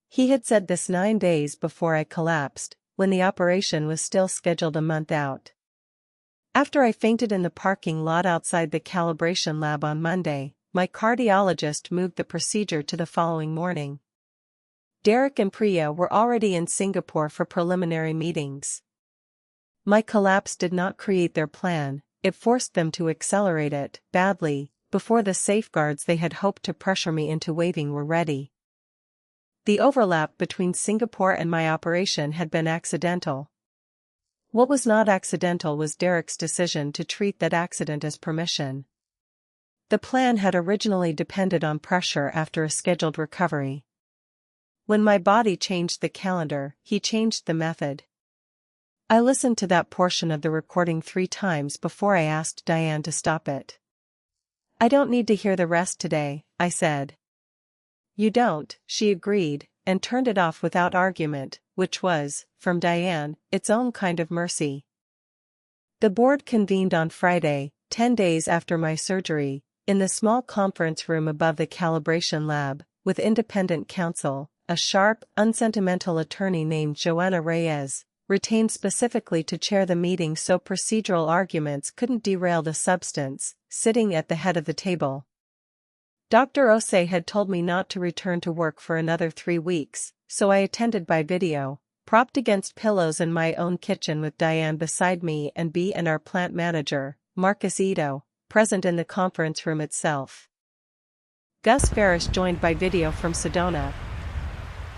He had said this 9 days before I collapsed, when the operation was still scheduled a month out. After I fainted in the parking lot outside the calibration lab on Monday, my cardiologist moved the procedure to the following morning. Derek and Priya were already in Singapore for preliminary meetings. My collapse did not create their plan, it forced them to accelerate it, badly, before the safeguards they had hoped to pressure me into waiving were ready. The overlap between Singapore and my operation had been accidental. What was not accidental was Derek's decision to treat that accident as permission. The plan had originally depended on pressure after a scheduled recovery. When my body changed the calendar, he changed the method. I listened to that portion of the recording 3 times before I asked Diane to stop it. I don't need to hear the rest today, I said. You don't, she agreed, and turned it off without argument, which was, from Diane, its own kind of mercy. The board convened on Friday, 10 days after my surgery, in the small conference room above the calibration lab, with independent counsel, a sharp, unsentimental attorney named Joanna Reyes, retained specifically to chair the meeting so procedural arguments couldn't derail the substance, sitting at the head of the table. Dr. Osei had told me not to return to work for another 3 weeks, so I attended by video, propped against pillows in my own kitchen with Diane beside me and B and our plant manager, Marcus Ito, present in the conference room itself. Gus Ferris joined by video from Sedona.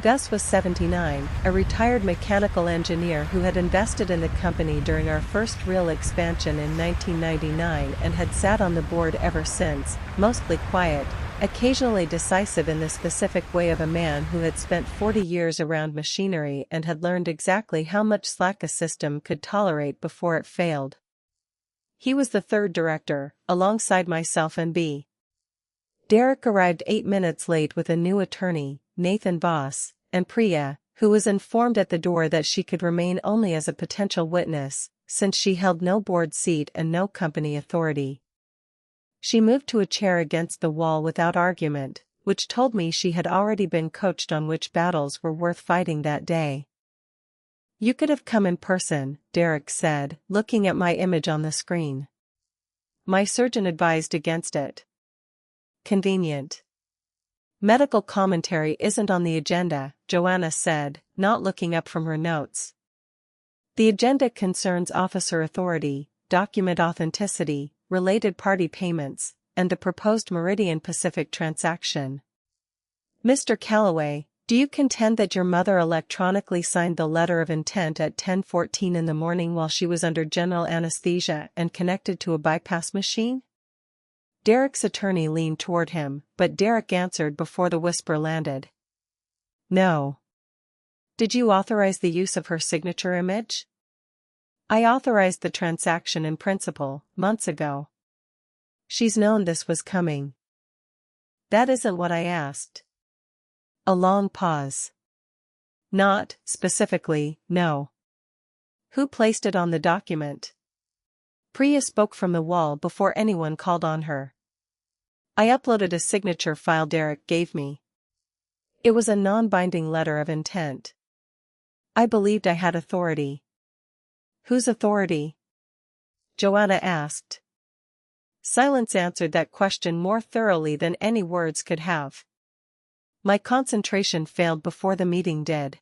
Gus was 79, a retired mechanical engineer who had invested in the company during our first real expansion in 1999 and had sat on the board ever since, mostly quiet, occasionally decisive in the specific way of a man who had spent 40 years around machinery and had learned exactly how much slack a system could tolerate before it failed. He was the 3rd director, alongside myself and B. Derek arrived 8 minutes late with a new attorney, Nathan Voss, and Priya, who was informed at the door that she could remain only as a potential witness, since she held no board seat and no company authority. She moved to a chair against the wall without argument, which told me she had already been coached on which battles were worth fighting that day. You could have come in person, Derek said, looking at my image on the screen. My surgeon advised against it. Convenient. Medical commentary isn't on the agenda, Joanna said, not looking up from her notes. The agenda concerns officer authority, document authenticity, related party payments, and the proposed Meridian Pacific transaction. Mr. Calloway, do you contend that your mother electronically signed the letter of intent at 10:14 in the morning while she was under general anesthesia and connected to a bypass machine? Derek's attorney leaned toward him, but Derek answered before the whisper landed. No. Did you authorize the use of her signature image? I authorized the transaction in principle, months ago. She's known this was coming. That isn't what I asked. A long pause. Not, specifically, no. Who placed it on the document? Priya spoke from the wall before anyone called on her. I uploaded a signature file Derek gave me. It was a non-binding letter of intent. I believed I had authority. Whose authority? Joanna asked. Silence answered that question more thoroughly than any words could have. My concentration failed before the meeting did.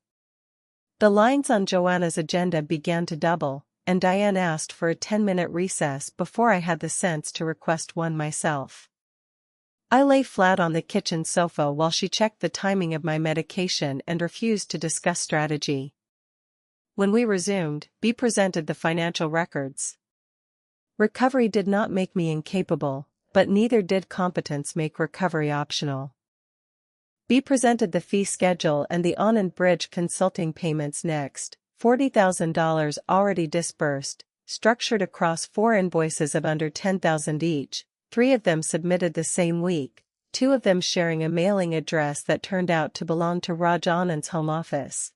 The lines on Joanna's agenda began to double, and Diane asked for a 10-minute recess before I had the sense to request one myself. I lay flat on the kitchen sofa while she checked the timing of my medication and refused to discuss strategy. When we resumed, B presented the financial records. Recovery did not make me incapable, but neither did competence make recovery optional. B presented the fee schedule and the on-and-bridge consulting payments next, $40,000 already disbursed, structured across 4 invoices of under $10,000 each, 3 of them submitted the same week, 2 of them sharing a mailing address that turned out to belong to Raj Anand's home office.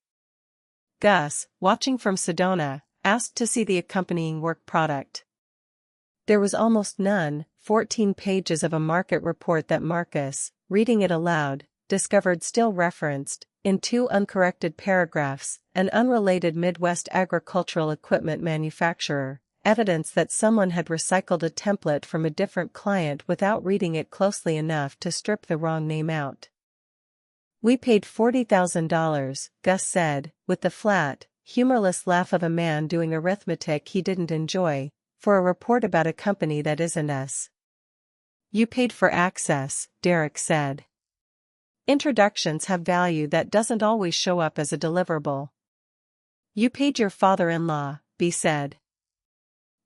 Gus, watching from Sedona, asked to see the accompanying work product. There was almost none, 14 pages of a market report that Marcus, reading it aloud, discovered still referenced, in 2 uncorrected paragraphs, an unrelated Midwest agricultural equipment manufacturer, evidence that someone had recycled a template from a different client without reading it closely enough to strip the wrong name out. We paid $40,000, Gus said, with the flat, humorless laugh of a man doing arithmetic he didn't enjoy, for a report about a company that isn't us. You paid for access, Derek said. Introductions have value that doesn't always show up as a deliverable. You paid your father-in-law, B said.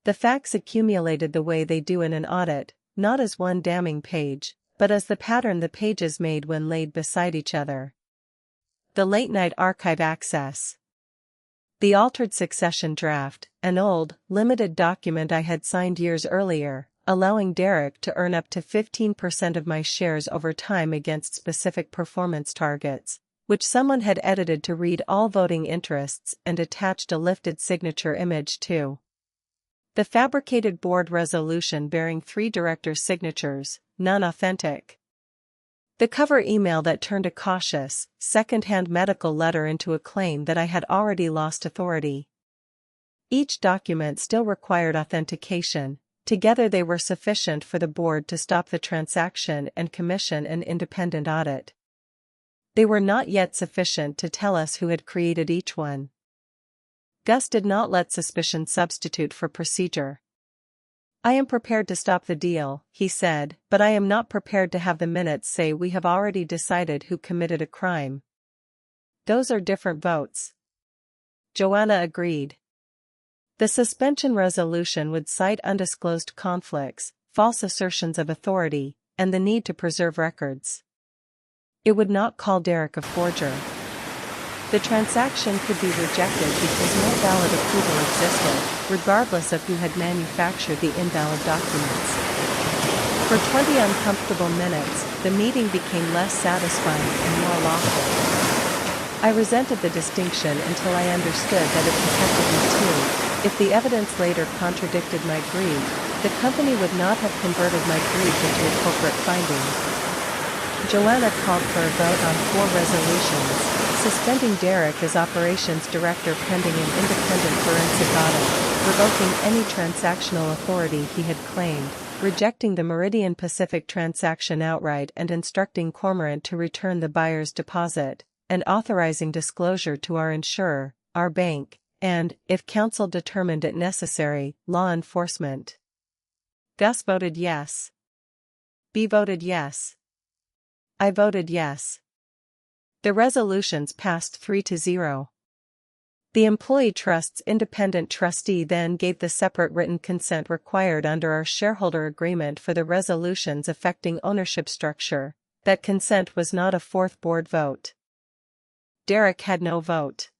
The facts accumulated the way they do in an audit, not as one damning page, but as the pattern the pages made when laid beside each other. The late-night archive access. The altered succession draft, an old, limited document I had signed years earlier, allowing Derek to earn up to 15% of my shares over time against specific performance targets, which someone had edited to read all voting interests and attached a lifted signature image to. The fabricated board resolution bearing 3 directors' signatures, none authentic. The cover email that turned a cautious, second-hand medical letter into a claim that I had already lost authority. Each document still required authentication. Together they were sufficient for the board to stop the transaction and commission an independent audit. They were not yet sufficient to tell us who had created each one. Gus did not let suspicion substitute for procedure. I am prepared to stop the deal, he said, but I am not prepared to have the minutes say we have already decided who committed a crime. Those are different votes. Joanna agreed. The suspension resolution would cite undisclosed conflicts, false assertions of authority, and the need to preserve records. It would not call Derek a forger. The transaction could be rejected because no valid approval existed, regardless of who had manufactured the invalid documents. For 20 uncomfortable minutes, the meeting became less satisfying and more lawful. I resented the distinction until I understood that it protected me too. If the evidence later contradicted my greed, the company would not have converted my greed into a corporate finding. Joanna called for a vote on 4 resolutions, suspending Derek as operations director pending an independent forensic audit, revoking any transactional authority he had claimed, rejecting the Meridian Pacific transaction outright and instructing Cormorant to return the buyer's deposit, and authorizing disclosure to our insurer, our bank, and, if counsel determined it necessary, law enforcement. Gus voted yes. B voted yes. I voted yes. The resolutions passed 3-0. The Employee Trust's independent trustee then gave the separate written consent required under our shareholder agreement for the resolutions affecting ownership structure. That consent was not a fourth board vote. Derek had no vote.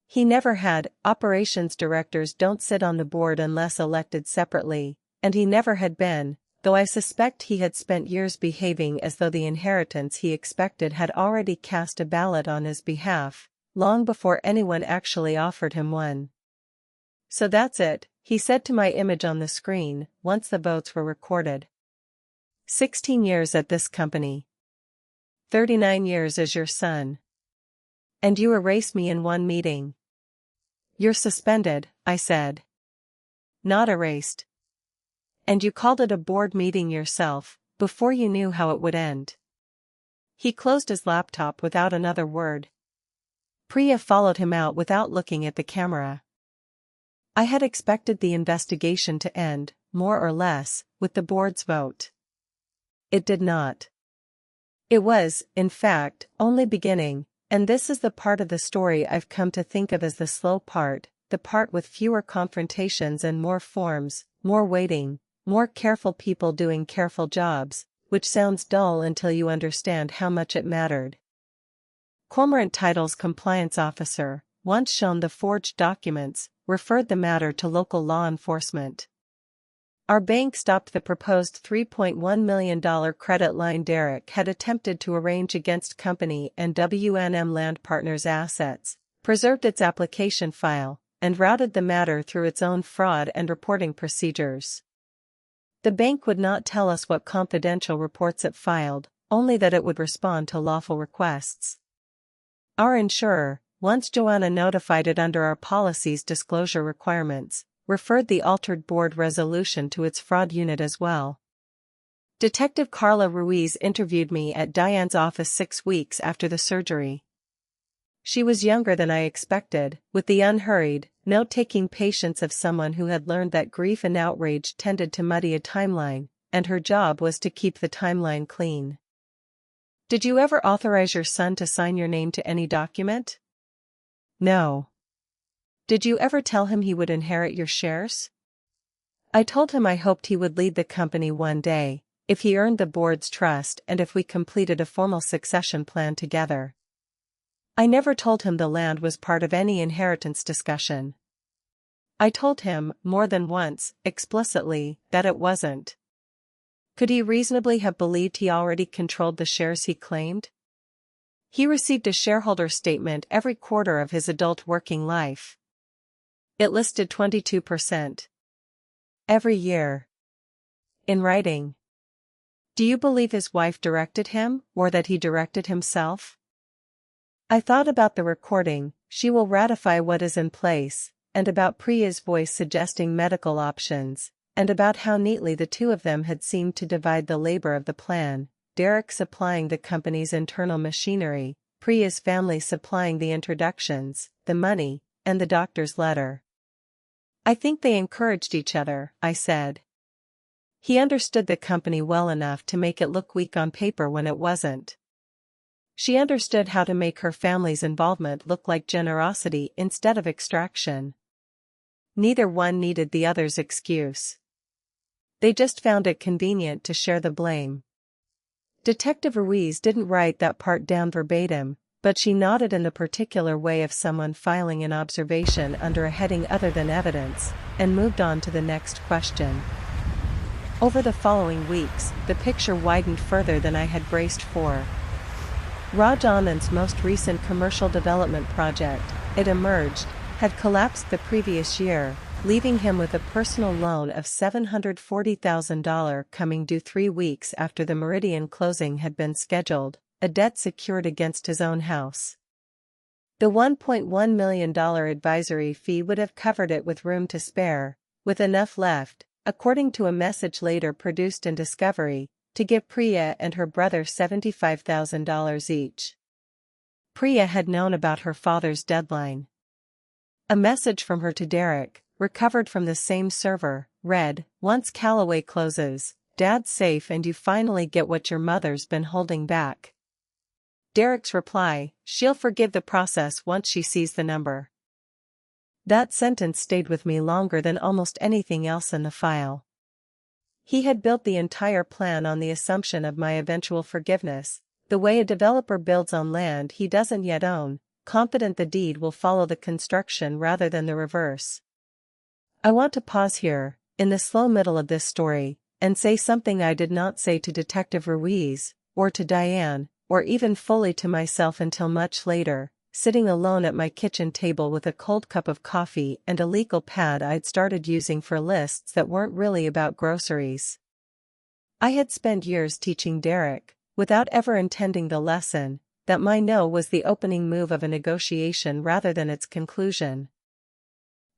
He never had. Operations directors don't sit on the board unless elected separately, and he never had been, though I suspect he had spent years behaving as though the inheritance he expected had already cast a ballot on his behalf, long before anyone actually offered him one. So that's it, he said to my image on the screen, once the votes were recorded. 16 years at this company. 39 years as your son. And you erase me in one meeting. You're suspended, I said. Not erased. And you called it a board meeting yourself, before you knew how it would end. He closed his laptop without another word. Priya followed him out without looking at the camera. I had expected the investigation to end, more or less, with the board's vote. It did not. It was, in fact, only beginning, and this is the part of the story I've come to think of as the slow part, the part with fewer confrontations and more forms, more waiting, more careful people doing careful jobs, which sounds dull until you understand how much it mattered. Cormorant Title's compliance officer, once shown the forged documents, referred the matter to local law enforcement. Our bank stopped the proposed $3.1 million credit line Derek had attempted to arrange against company and W&M Land Partners assets, preserved its application file, and routed the matter through its own fraud and reporting procedures. The bank would not tell us what confidential reports it filed, only that it would respond to lawful requests. Our insurer, once Joanna notified it under our policy's disclosure requirements, referred the altered board resolution to its fraud unit as well. Detective Carla Ruiz interviewed me at Diane's office 6 weeks after the surgery. She was younger than I expected, with the unhurried, note-taking patience of someone who had learned that grief and outrage tended to muddy a timeline, and her job was to keep the timeline clean. Did you ever authorize your son to sign your name to any document? No. Did you ever tell him he would inherit your shares? I told him I hoped he would lead the company one day, if he earned the board's trust and if we completed a formal succession plan together. I never told him the land was part of any inheritance discussion. I told him, more than once, explicitly, that it wasn't. Could he reasonably have believed he already controlled the shares he claimed? He received a shareholder statement every quarter of his adult working life. It listed 22%. Every year. In writing. Do you believe his wife directed him, or that he directed himself? I thought about the recording, she will ratify what is in place, and about Priya's voice suggesting medical options, and about how neatly the two of them had seemed to divide the labor of the plan, Derek supplying the company's internal machinery, Priya's family supplying the introductions, the money, and the doctor's letter. I think they encouraged each other, I said. He understood the company well enough to make it look weak on paper when it wasn't. She understood how to make her family's involvement look like generosity instead of extraction. Neither one needed the other's excuse. They just found it convenient to share the blame. Detective Ruiz didn't write that part down verbatim, but she nodded in the particular way of someone filing an observation under a heading other than evidence, and moved on to the next question. Over the following weeks, the picture widened further than I had braced for. Raj Anand's most recent commercial development project, it emerged, had collapsed the previous year, leaving him with a personal loan of $740,000 coming due 3 weeks after the Meridian closing had been scheduled, a debt secured against his own house. The $1.1 million advisory fee would have covered it with room to spare, with enough left, according to a message later produced in Discovery, to give Priya and her brother $75,000 each. Priya had known about her father's deadline. A message from her to Derek, recovered from the same server, read, once Callaway closes, Dad's safe and you finally get what your mother's been holding back. Derek's reply, she'll forgive the process once she sees the number. That sentence stayed with me longer than almost anything else in the file. He had built the entire plan on the assumption of my eventual forgiveness, the way a developer builds on land he doesn't yet own, confident the deed will follow the construction rather than the reverse. I want to pause here, in the slow middle of this story, and say something I did not say to Detective Ruiz, or to Diane, or even fully to myself until much later, sitting alone at my kitchen table with a cold cup of coffee and a legal pad I'd started using for lists that weren't really about groceries. I had spent years teaching Derek, without ever intending the lesson, that my no was the opening move of a negotiation rather than its conclusion.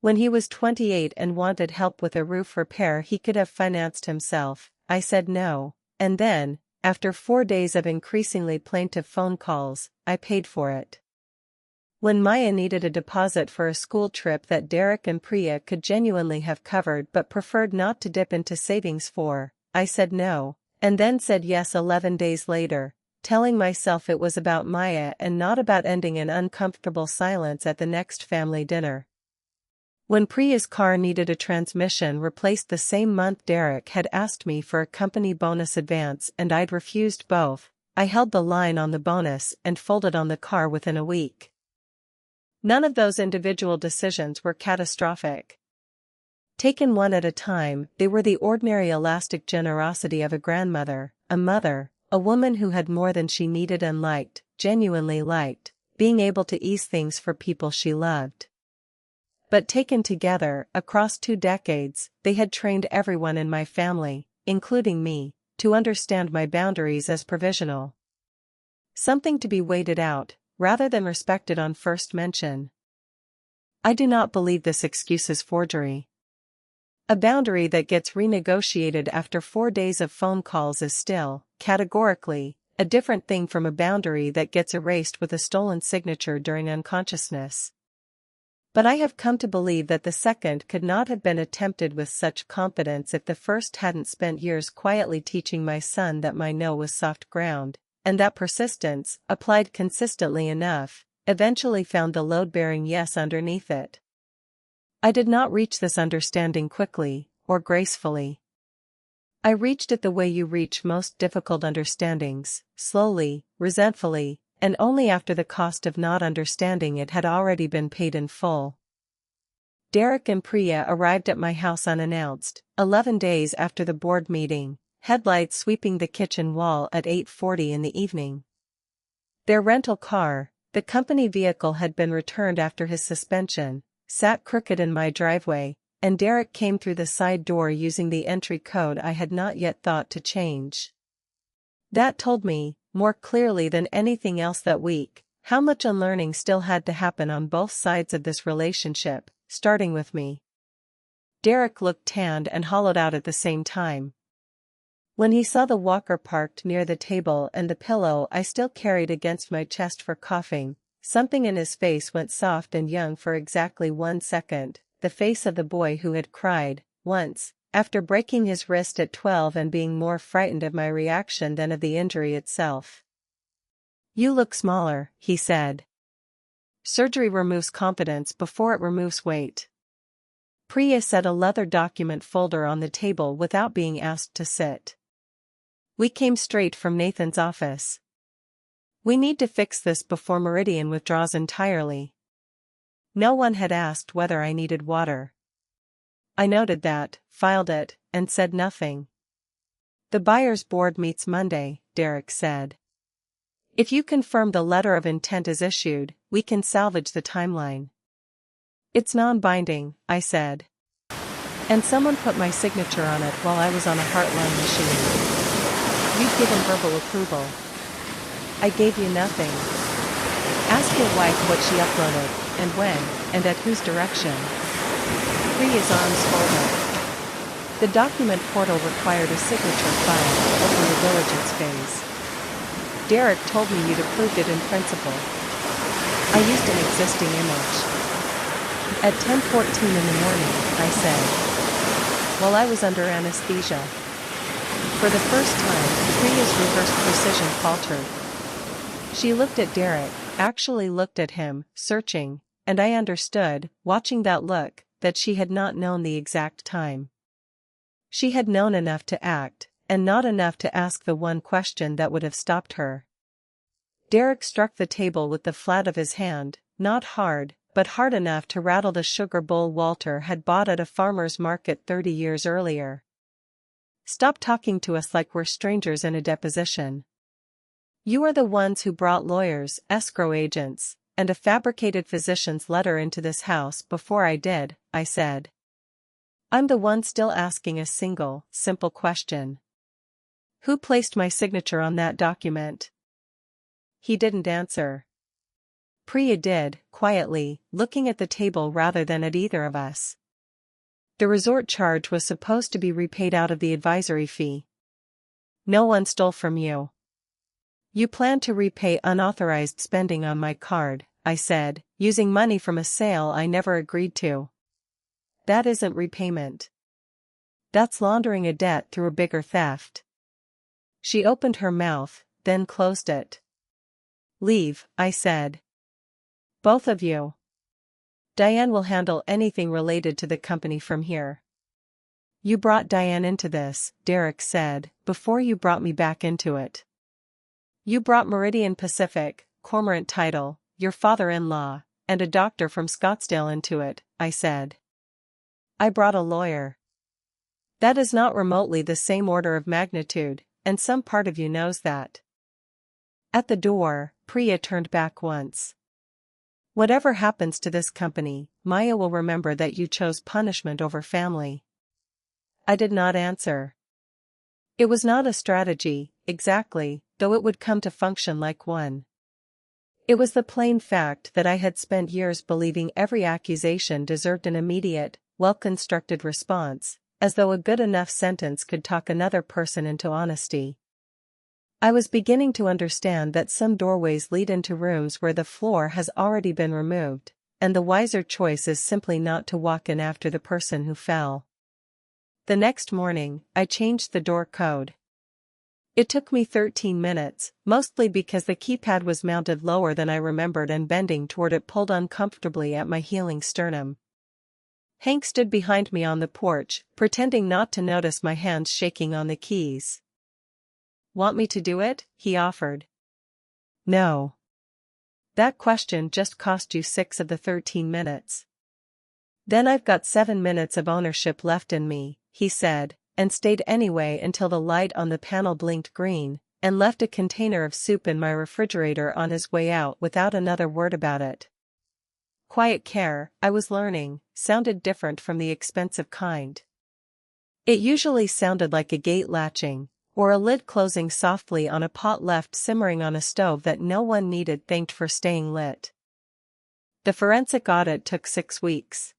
When he was 28 and wanted help with a roof repair he could have financed himself, I said no, and then, after 4 days of increasingly plaintive phone calls, I paid for it. When Maya needed a deposit for a school trip that Derek and Priya could genuinely have covered but preferred not to dip into savings for, I said no, and then said yes 11 days later, telling myself it was about Maya and not about ending an uncomfortable silence at the next family dinner. When Priya's car needed a transmission replaced the same month Derek had asked me for a company bonus advance and I'd refused both, I held the line on the bonus and folded on the car within a week. None of those individual decisions were catastrophic. Taken one at a time, they were the ordinary elastic generosity of a grandmother, a mother, a woman who had more than she needed and liked, genuinely liked, being able to ease things for people she loved. But taken together, across 2 decades, they had trained everyone in my family, including me, to understand my boundaries as provisional. Something to be waited out, rather than respected on first mention. I do not believe this excuse is forgery. A boundary that gets renegotiated after 4 days of phone calls is still, categorically, a different thing from a boundary that gets erased with a stolen signature during unconsciousness. But I have come to believe that the second could not have been attempted with such confidence if the first hadn't spent years quietly teaching my son that my no was soft ground, and that persistence, applied consistently enough, eventually found the load-bearing yes underneath it. I did not reach this understanding quickly, or gracefully. I reached it the way you reach most difficult understandings, slowly, resentfully, and only after the cost of not understanding it had already been paid in full. Derek and Priya arrived at my house unannounced, 11 days after the board meeting, headlights sweeping the kitchen wall at 8:40 in the evening. Their rental car, the company vehicle had been returned after his suspension, sat crooked in my driveway, and Derek came through the side door using the entry code I had not yet thought to change. That told me, more clearly than anything else that week, how much unlearning still had to happen on both sides of this relationship, starting with me. Derek looked tanned and hollowed out at the same time. When he saw the walker parked near the table and the pillow I still carried against my chest for coughing, something in his face went soft and young for exactly 1 second, the face of the boy who had cried, once, after breaking his wrist at 12 and being more frightened of my reaction than of the injury itself. "You look smaller," he said. "Surgery removes confidence before it removes weight." Priya set a leather document folder on the table without being asked to sit. "We came straight from Nathan's office. We need to fix this before Meridian withdraws entirely." No one had asked whether I needed water. I noted that, filed it, and said nothing. "The buyer's board meets Monday," Derek said. "If you confirm the letter of intent is issued, we can salvage the timeline." "It's non-binding," I said. "And someone put my signature on it while I was on a Heartline machine. You've given verbal approval. I gave you nothing. Ask your wife what she uploaded, and when, and at whose direction." Priya's arms folded. The document portal required a signature file to open the diligence phase. "Derek told me you'd approved it in principle. I used an existing image." At 10:14 in the morning, I said, while I was under anesthesia. For the first time, Priya's reversed precision faltered. She looked at Derek, actually looked at him, searching, and I understood, watching that look, that she had not known the exact time. She had known enough to act, and not enough to ask the one question that would have stopped her. Derek struck the table with the flat of his hand, not hard, but hard enough to rattle the sugar bowl Walter had bought at a farmer's market 30 years earlier. Stop talking to us like we're strangers in a deposition. You are the ones who brought lawyers, escrow agents, and a fabricated physician's letter into this house before I did, I said. I'm the one still asking a single, simple question. Who placed my signature on that document? He didn't answer. Priya did, quietly, looking at the table rather than at either of us. The resort charge was supposed to be repaid out of the advisory fee. No one stole from you. You plan to repay unauthorized spending on my card, I said, using money from a sale I never agreed to. That isn't repayment. That's laundering a debt through a bigger theft. She opened her mouth, then closed it. Leave, I said. Both of you. Diane will handle anything related to the company from here. You brought Diane into this, Derek said, before you brought me back into it. You brought Meridian Pacific, Cormorant Title, your father-in-law, and a doctor from Scottsdale into it, I said. I brought a lawyer. That is not remotely the same order of magnitude, and some part of you knows that. At the door, Priya turned back once. Whatever happens to this company, Maya will remember that you chose punishment over family. I did not answer. It was not a strategy, exactly, though it would come to function like one. It was the plain fact that I had spent years believing every accusation deserved an immediate, well-constructed response, as though a good enough sentence could talk another person into honesty. I was beginning to understand that some doorways lead into rooms where the floor has already been removed, and the wiser choice is simply not to walk in after the person who fell. The next morning, I changed the door code. It took me 13 minutes, mostly because the keypad was mounted lower than I remembered and bending toward it pulled uncomfortably at my healing sternum. Hank stood behind me on the porch, pretending not to notice my hands shaking on the keys. Want me to do it? He offered. No. That question just cost you 6 of the 13 minutes. Then I've got 7 minutes of ownership left in me, he said, and stayed anyway until the light on the panel blinked green, and left a container of soup in my refrigerator on his way out without another word about it. Quiet care, I was learning, sounded different from the expensive kind. It usually sounded like a gate latching, or a lid closing softly on a pot left simmering on a stove that no one needed thanked for staying lit. The forensic audit took 6 weeks.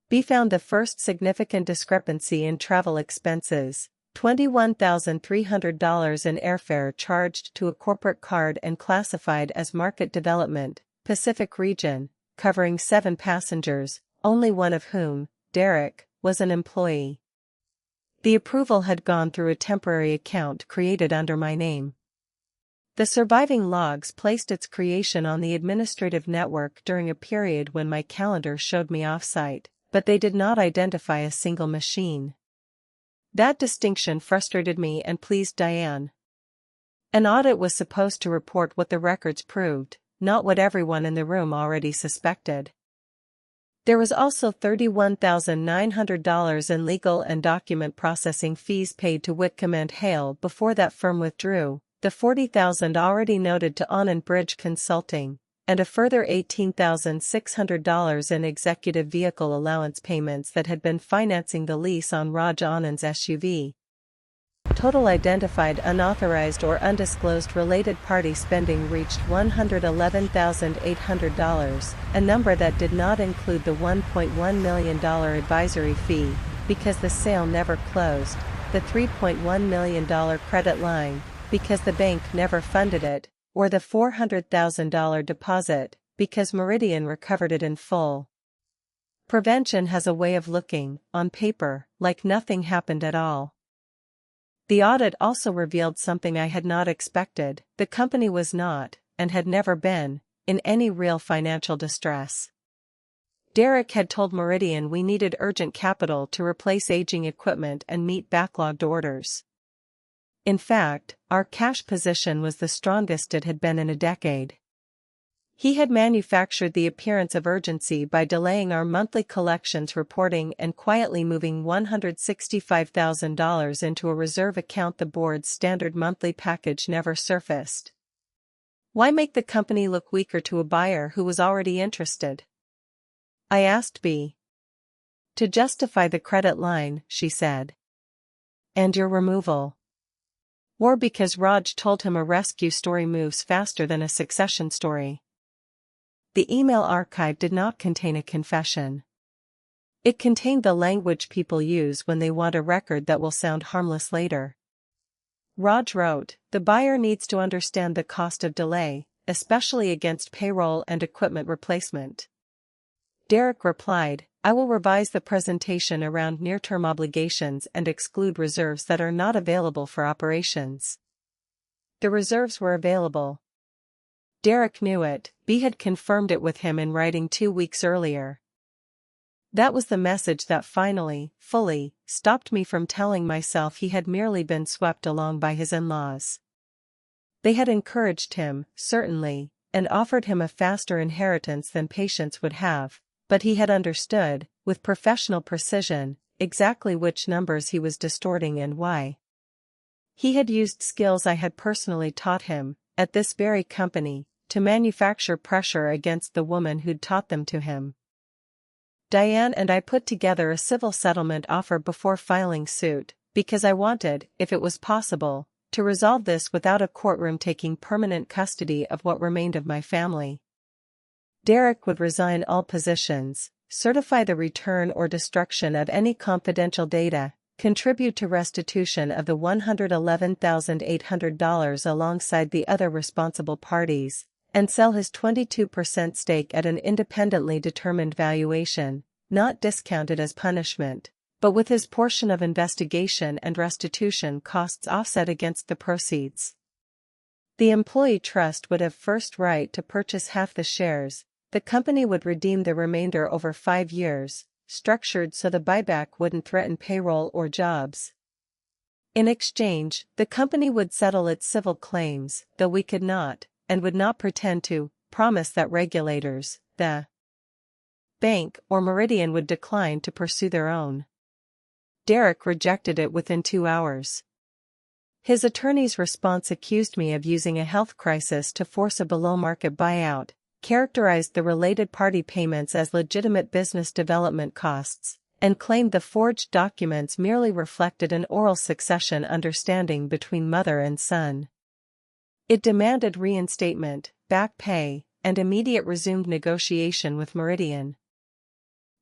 B found the first significant discrepancy in travel expenses, $21,300 in airfare charged to a corporate card and classified as Market Development, Pacific Region, covering 7 passengers, only one of whom, Derek, was an employee. The approval had gone through a temporary account created under my name. The surviving logs placed its creation on the administrative network during a period when my calendar showed me off-site, but they did not identify a single machine. That distinction frustrated me and pleased Diane. An audit was supposed to report what the records proved, not what everyone in the room already suspected. There was also $31,900 in legal and document processing fees paid to Whitcomb and Hale before that firm withdrew, the $40,000 already noted to Anand Bridge Consulting, and a further $18,600 in executive vehicle allowance payments that had been financing the lease on Raj Anand's SUV. Total identified unauthorized or undisclosed related party spending reached $111,800, a number that did not include the $1.1 million advisory fee, because the sale never closed, the $3.1 million credit line, because the bank never funded it, or the $400,000 deposit, because Meridian recovered it in full. Prevention has a way of looking, on paper, like nothing happened at all. The audit also revealed something I had not expected: the company was not, and had never been, in any real financial distress. Derek had told Meridian we needed urgent capital to replace aging equipment and meet backlogged orders. In fact, our cash position was the strongest it had been in a decade. He had manufactured the appearance of urgency by delaying our monthly collections reporting and quietly moving $165,000 into a reserve account. The board's standard monthly package never surfaced. Why make the company look weaker to a buyer who was already interested? I asked B. To justify the credit line, she said. And your removal. Or because Raj told him a rescue story moves faster than a succession story. The email archive did not contain a confession. It contained the language people use when they want a record that will sound harmless later. Raj wrote, "The buyer needs to understand the cost of delay, especially against payroll and equipment replacement." Derek replied, "I will revise the presentation around near-term obligations and exclude reserves that are not available for operations." The reserves were available. Derek knew it. B had confirmed it with him in writing 2 weeks earlier. That was the message that finally, fully, stopped me from telling myself he had merely been swept along by his in-laws. They had encouraged him, certainly, and offered him a faster inheritance than Patience would have, but he had understood, with professional precision, exactly which numbers he was distorting and why. He had used skills I had personally taught him, at this very company, to manufacture pressure against the woman who'd taught them to him. Diane and I put together a civil settlement offer before filing suit, because I wanted, if it was possible, to resolve this without a courtroom taking permanent custody of what remained of my family. Derek would resign all positions, certify the return or destruction of any confidential data, contribute to restitution of the $111,800 alongside the other responsible parties, and sell his 22% stake at an independently determined valuation, not discounted as punishment, but with his portion of investigation and restitution costs offset against the proceeds. The employee trust would have first right to purchase half the shares. The company would redeem the remainder over 5 years, structured so the buyback wouldn't threaten payroll or jobs. In exchange, the company would settle its civil claims, though we could not, and would not pretend to, promise that regulators, the bank or Meridian would decline to pursue their own. Derek rejected it within 2 hours. His attorney's response accused me of using a health crisis to force a below-market buyout, characterized the related party payments as legitimate business development costs, and claimed the forged documents merely reflected an oral succession understanding between mother and son. It demanded reinstatement, back pay, and immediate resumed negotiation with Meridian.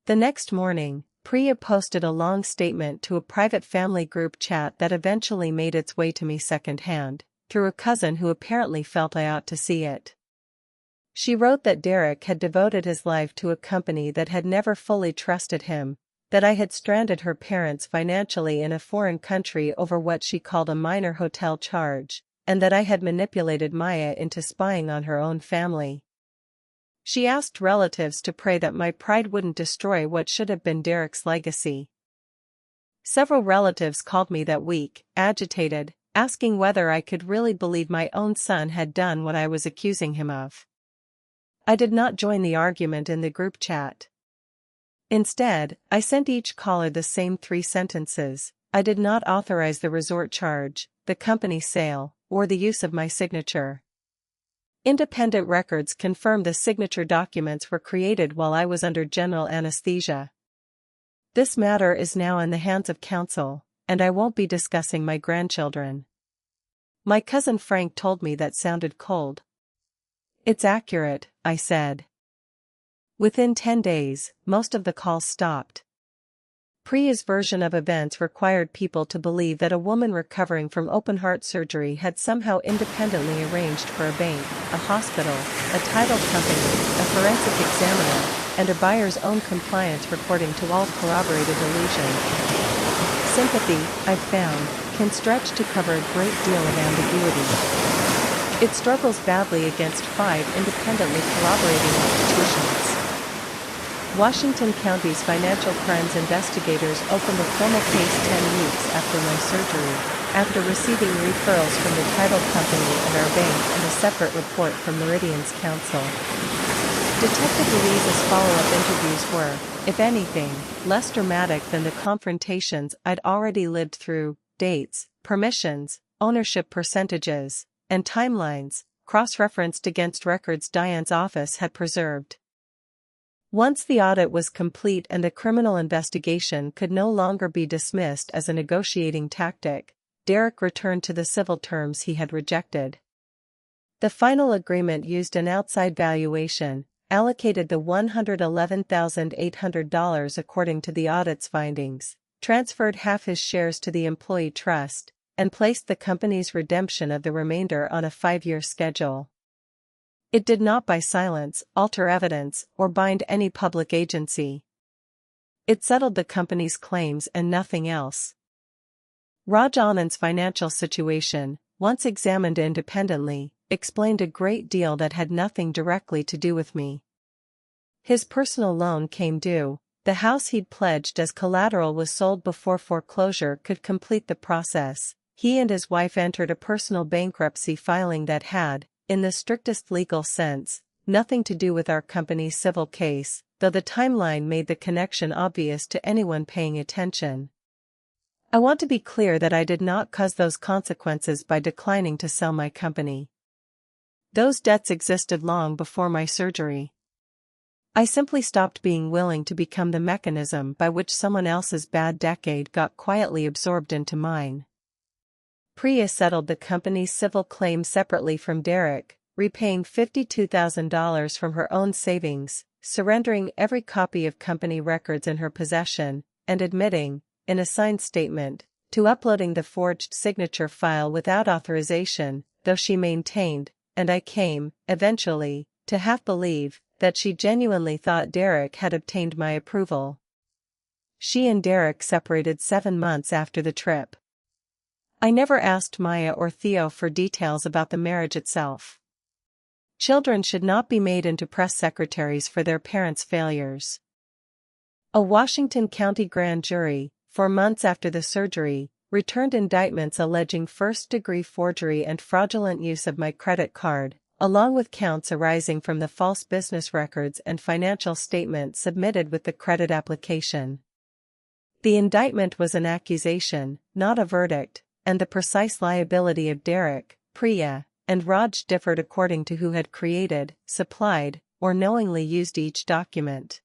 The next morning, Priya posted a long statement to a private family group chat that eventually made its way to me secondhand, through a cousin who apparently felt I ought to see it. She wrote that Derek had devoted his life to a company that had never fully trusted him, that I had stranded her parents financially in a foreign country over what she called a minor hotel charge, and that I had manipulated Maya into spying on her own family. She asked relatives to pray that my pride wouldn't destroy what should have been Derek's legacy. Several relatives called me that week, agitated, asking whether I could really believe my own son had done what I was accusing him of. I did not join the argument in the group chat. Instead, I sent each caller the same 3 sentences: I did not authorize the resort charge, the company sale, or the use of my signature. Independent records confirm the signature documents were created while I was under general anesthesia. This matter is now in the hands of counsel, and I won't be discussing my grandchildren. My cousin Frank told me that sounded cold. It's accurate, I said. Within 10 days, most of the calls stopped. Priya's version of events required people to believe that a woman recovering from open-heart surgery had somehow independently arranged for a bank, a hospital, a title company, a forensic examiner, and a buyer's own compliance recording to all corroborated illusion. Sympathy, I've found, can stretch to cover a great deal of ambiguity. It struggles badly against 5 independently corroborating institutions. Washington County's financial crimes investigators opened a formal case 10 weeks after my surgery, after receiving referrals from the title company and our bank and a separate report from Meridian's counsel. Detective Louise's follow-up interviews were, if anything, less dramatic than the confrontations I'd already lived through: dates, permissions, ownership percentages, and timelines, cross-referenced against records Diane's office had preserved. Once the audit was complete and the criminal investigation could no longer be dismissed as a negotiating tactic, Derek returned to the civil terms he had rejected. The final agreement used an outside valuation, allocated the $111,800 according to the audit's findings, transferred half his shares to the employee trust, and placed the company's redemption of the remainder on a 5-year schedule. It did not by silence, alter evidence, or bind any public agency. It settled the company's claims and nothing else. Raj Anand's financial situation, once examined independently, explained a great deal that had nothing directly to do with me. His personal loan came due, the house he'd pledged as collateral was sold before foreclosure could complete the process. He and his wife entered a personal bankruptcy filing that had, in the strictest legal sense, nothing to do with our company's civil case, though the timeline made the connection obvious to anyone paying attention. I want to be clear that I did not cause those consequences by declining to sell my company. Those debts existed long before my surgery. I simply stopped being willing to become the mechanism by which someone else's bad decade got quietly absorbed into mine. Priya settled the company's civil claim separately from Derek, repaying $52,000 from her own savings, surrendering every copy of company records in her possession, and admitting, in a signed statement, to uploading the forged signature file without authorization, though she maintained, and I came, eventually, to half believe, that she genuinely thought Derek had obtained my approval. She and Derek separated 7 months after the trip. I never asked Maya or Theo for details about the marriage itself. Children should not be made into press secretaries for their parents' failures. A Washington County grand jury, 4 months after the surgery, returned indictments alleging first-degree forgery and fraudulent use of my credit card, along with counts arising from the false business records and financial statements submitted with the credit application. The indictment was an accusation, not a verdict, and the precise liability of Derek, Priya, and Raj differed according to who had created, supplied, or knowingly used each document.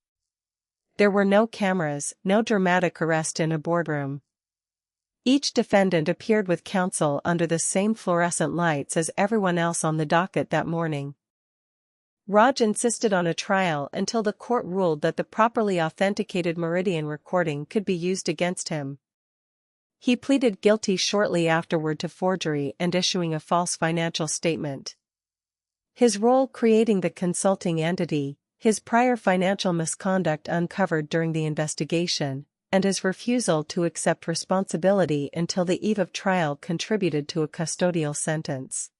There were no cameras, no dramatic arrest in a boardroom. Each defendant appeared with counsel under the same fluorescent lights as everyone else on the docket that morning. Raj insisted on a trial until the court ruled that the properly authenticated Meridian recording could be used against him. He pleaded guilty shortly afterward to forgery and issuing a false financial statement. His role creating the consulting entity, his prior financial misconduct uncovered during the investigation, and his refusal to accept responsibility until the eve of trial contributed to a custodial sentence.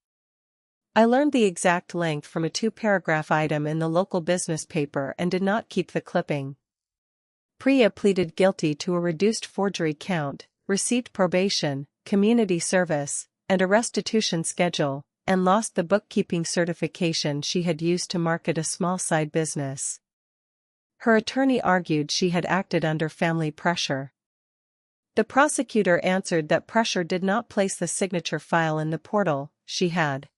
I learned the exact length from a 2-paragraph item in the local business paper and did not keep the clipping. Priya pleaded guilty to a reduced forgery count, received probation, community service, and a restitution schedule, and lost the bookkeeping certification she had used to market a small side business. Her attorney argued she had acted under family pressure. The prosecutor answered that pressure did not place the signature file in the portal, she had.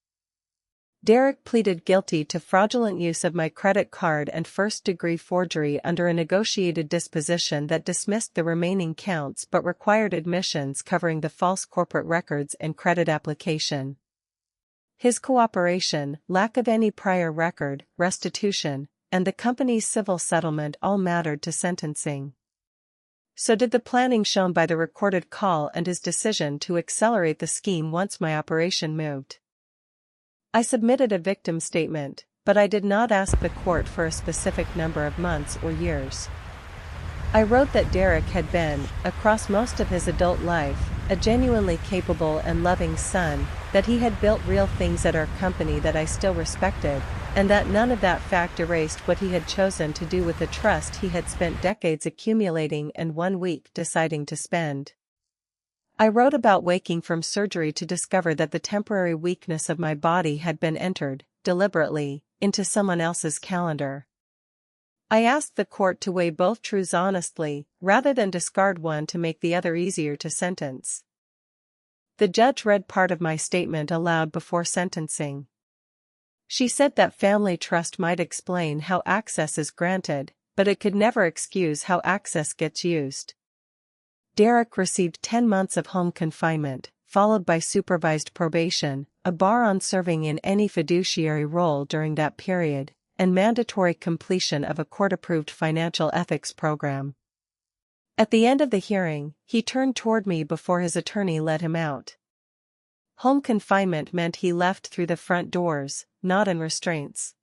Derek pleaded guilty to fraudulent use of my credit card and first-degree forgery under a negotiated disposition that dismissed the remaining counts but required admissions covering the false corporate records and credit application. His cooperation, lack of any prior record, restitution, and the company's civil settlement all mattered to sentencing. So did the planning shown by the recorded call and his decision to accelerate the scheme once my operation moved. I submitted a victim statement, but I did not ask the court for a specific number of months or years. I wrote that Derek had been, across most of his adult life, a genuinely capable and loving son, that he had built real things at our company that I still respected, and that none of that fact erased what he had chosen to do with the trust he had spent decades accumulating and 1 week deciding to spend. I wrote about waking from surgery to discover that the temporary weakness of my body had been entered, deliberately, into someone else's calendar. I asked the court to weigh both truths honestly, rather than discard one to make the other easier to sentence. The judge read part of my statement aloud before sentencing. She said that family trust might explain how access is granted, but it could never excuse how access gets used. Derek received 10 months of home confinement, followed by supervised probation, a bar on serving in any fiduciary role during that period, and mandatory completion of a court-approved financial ethics program. At the end of the hearing, he turned toward me before his attorney let him out. Home confinement meant he left through the front doors, not in restraints.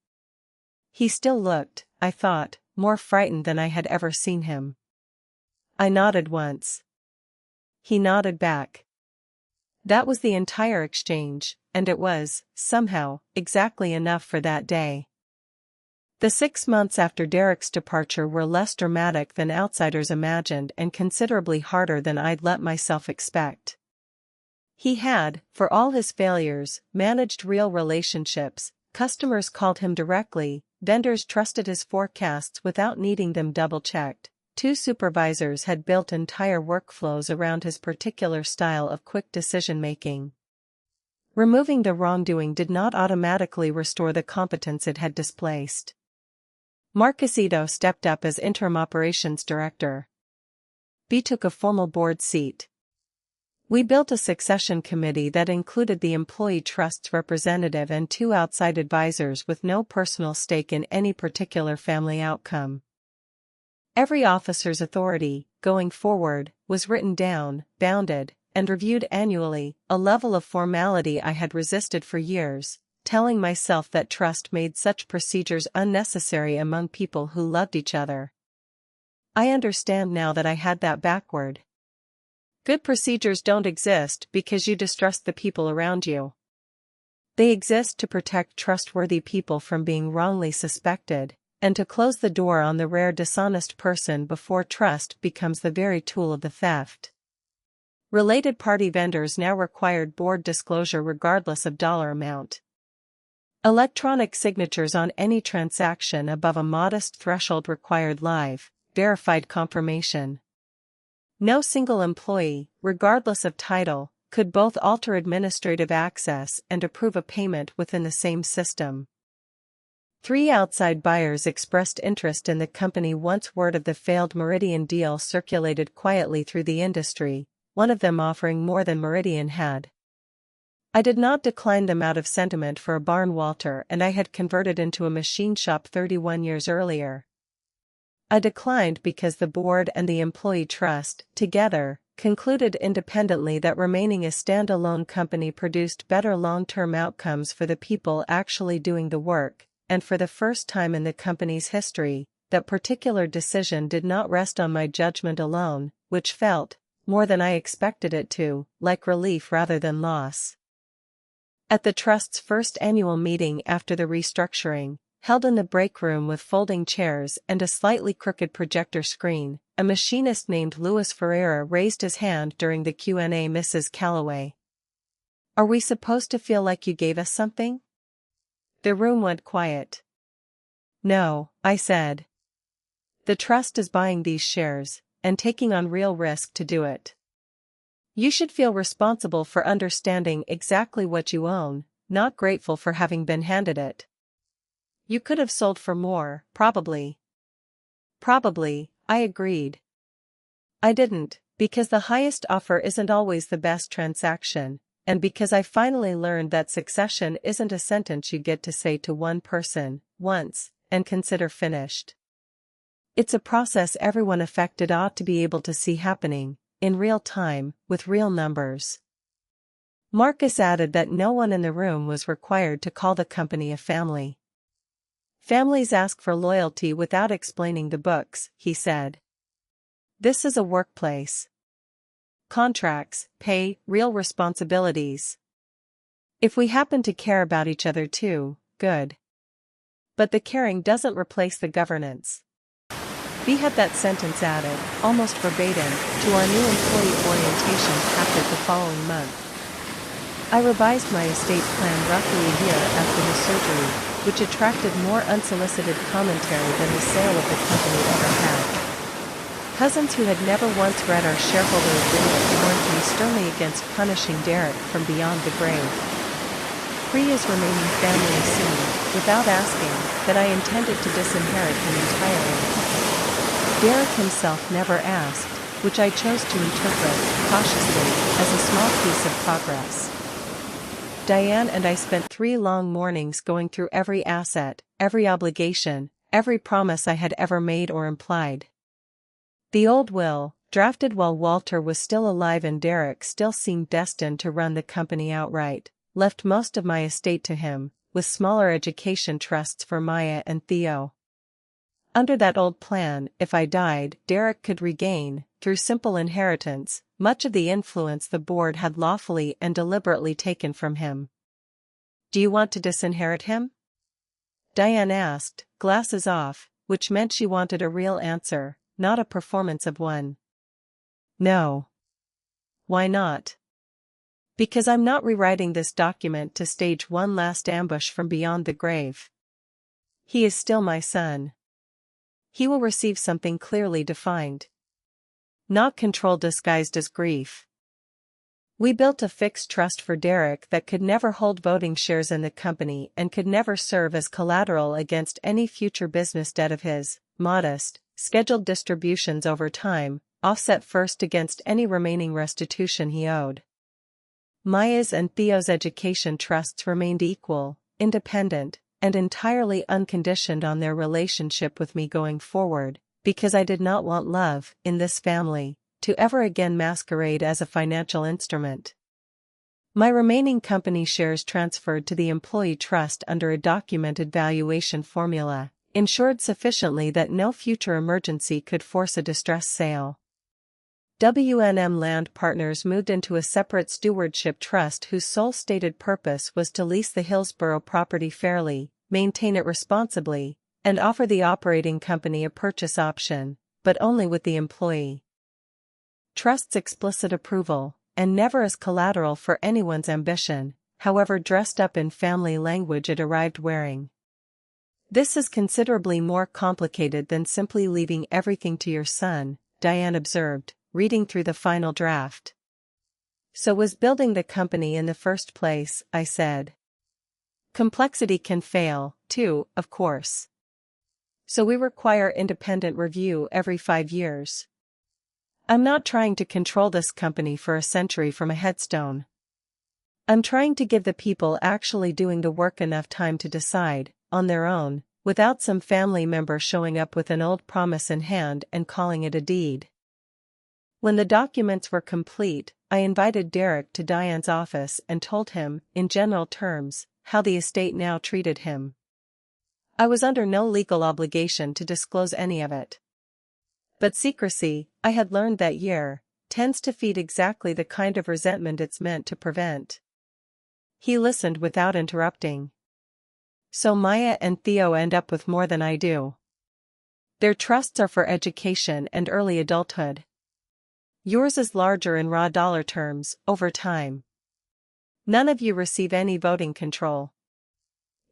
He still looked, I thought, more frightened than I had ever seen him. I nodded once. He nodded back. That was the entire exchange, and it was, somehow, exactly enough for that day. The 6 months after Derek's departure were less dramatic than outsiders imagined and considerably harder than I'd let myself expect. He had, for all his failures, managed real relationships, customers called him directly, vendors trusted his forecasts without needing them double-checked. 2 supervisors had built entire workflows around his particular style of quick decision-making. Removing the wrongdoing did not automatically restore the competence it had displaced. Marquesito stepped up as interim operations director. B took a formal board seat. We built a succession committee that included the employee trust's representative and 2 outside advisors with no personal stake in any particular family outcome. Every officer's authority, going forward, was written down, bounded, and reviewed annually, a level of formality I had resisted for years, telling myself that trust made such procedures unnecessary among people who loved each other. I understand now that I had that backward. Good procedures don't exist because you distrust the people around you. They exist to protect trustworthy people from being wrongly suspected, and to close the door on the rare dishonest person before trust becomes the very tool of the theft. Related party vendors now required board disclosure regardless of dollar amount. Electronic signatures on any transaction above a modest threshold required live, verified confirmation. No single employee, regardless of title, could both alter administrative access and approve a payment within the same system. 3 outside buyers expressed interest in the company once word of the failed Meridian deal circulated quietly through the industry, one of them offering more than Meridian had. I did not decline them out of sentiment for a barn Walter and I had converted into a machine shop 31 years earlier. I declined because the board and the employee trust, together, concluded independently that remaining a standalone company produced better long-term outcomes for the people actually doing the work. And for the first time in the company's history, that particular decision did not rest on my judgment alone, which felt, more than I expected it to, like relief rather than loss. At the trust's first annual meeting after the restructuring, held in the break room with folding chairs and a slightly crooked projector screen, a machinist named Louis Ferreira raised his hand during the Q&A. Mrs. Calloway. Are we supposed to feel like you gave us something? The room went quiet. No, I said. The trust is buying these shares, and taking on real risk to do it. You should feel responsible for understanding exactly what you own, not grateful for having been handed it. You could have sold for more, probably. Probably, I agreed. I didn't, because the highest offer isn't always the best transaction. And because I finally learned that succession isn't a sentence you get to say to one person, once, and consider finished. It's a process everyone affected ought to be able to see happening, in real time, with real numbers. Marcus added that no one in the room was required to call the company a family. Families ask for loyalty without explaining the books, he said. This is a workplace. Contracts, pay, real responsibilities. If we happen to care about each other too, good. But the caring doesn't replace the governance. We had that sentence added, almost verbatim, to our new employee orientation packet the following month. I revised my estate plan roughly a year after the surgery, which attracted more unsolicited commentary than the sale of the company ever had. Cousins who had never once read our shareholder agreement warned me sternly against punishing Derek from beyond the grave. Pre his remaining family assumed, without asking, that I intended to disinherit him entirely. Derek himself never asked, which I chose to interpret, cautiously, as a small piece of progress. Diane and I spent 3 long mornings going through every asset, every obligation, every promise I had ever made or implied. The old will, drafted while Walter was still alive and Derek still seemed destined to run the company outright, left most of my estate to him, with smaller education trusts for Maya and Theo. Under that old plan, if I died, Derek could regain, through simple inheritance, much of the influence the board had lawfully and deliberately taken from him. Do you want to disinherit him? Diane asked, glasses off, which meant she wanted a real answer, not a performance of one. No. Why not? Because I'm not rewriting this document to stage one last ambush from beyond the grave. He is still my son. He will receive something clearly defined. Not control disguised as grief. We built a fixed trust for Derek that could never hold voting shares in the company and could never serve as collateral against any future business debt of his, modest, scheduled distributions over time, offset first against any remaining restitution he owed. Maya's and Theo's education trusts remained equal, independent, and entirely unconditioned on their relationship with me going forward, because I did not want love, in this family, to ever again masquerade as a financial instrument. My remaining company shares transferred to the employee trust under a documented valuation formula, insured sufficiently that no future emergency could force a distress sale. W&M Land Partners moved into a separate stewardship trust whose sole stated purpose was to lease the Hillsborough property fairly, maintain it responsibly, and offer the operating company a purchase option, but only with the employee trust's explicit approval, and never as collateral for anyone's ambition, however dressed up in family language it arrived wearing. This is considerably more complicated than simply leaving everything to your son, Diane observed, reading through the final draft. So was building the company in the first place, I said. Complexity can fail, too, of course. So we require independent review every 5 years. I'm not trying to control this company for a century from a headstone. I'm trying to give the people actually doing the work enough time to decide, on their own, without some family member showing up with an old promise in hand and calling it a deed. When the documents were complete, I invited Derek to Diane's office and told him, in general terms, how the estate now treated him. I was under no legal obligation to disclose any of it. But secrecy, I had learned that year, tends to feed exactly the kind of resentment it's meant to prevent. He listened without interrupting. So Maya and Theo end up with more than I do. Their trusts are for education and early adulthood. Yours is larger in raw dollar terms, over time. None of you receive any voting control.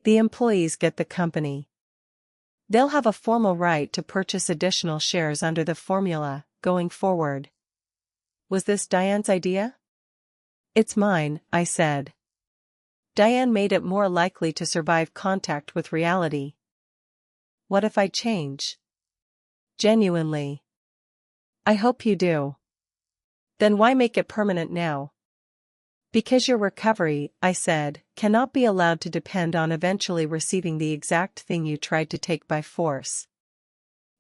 The employees get the company. They'll have a formal right to purchase additional shares under the formula, going forward. Was this Diane's idea? It's mine, I said. Diane made it more likely to survive contact with reality. What if I change? Genuinely. I hope you do. Then why make it permanent now? Because your recovery, I said, cannot be allowed to depend on eventually receiving the exact thing you tried to take by force.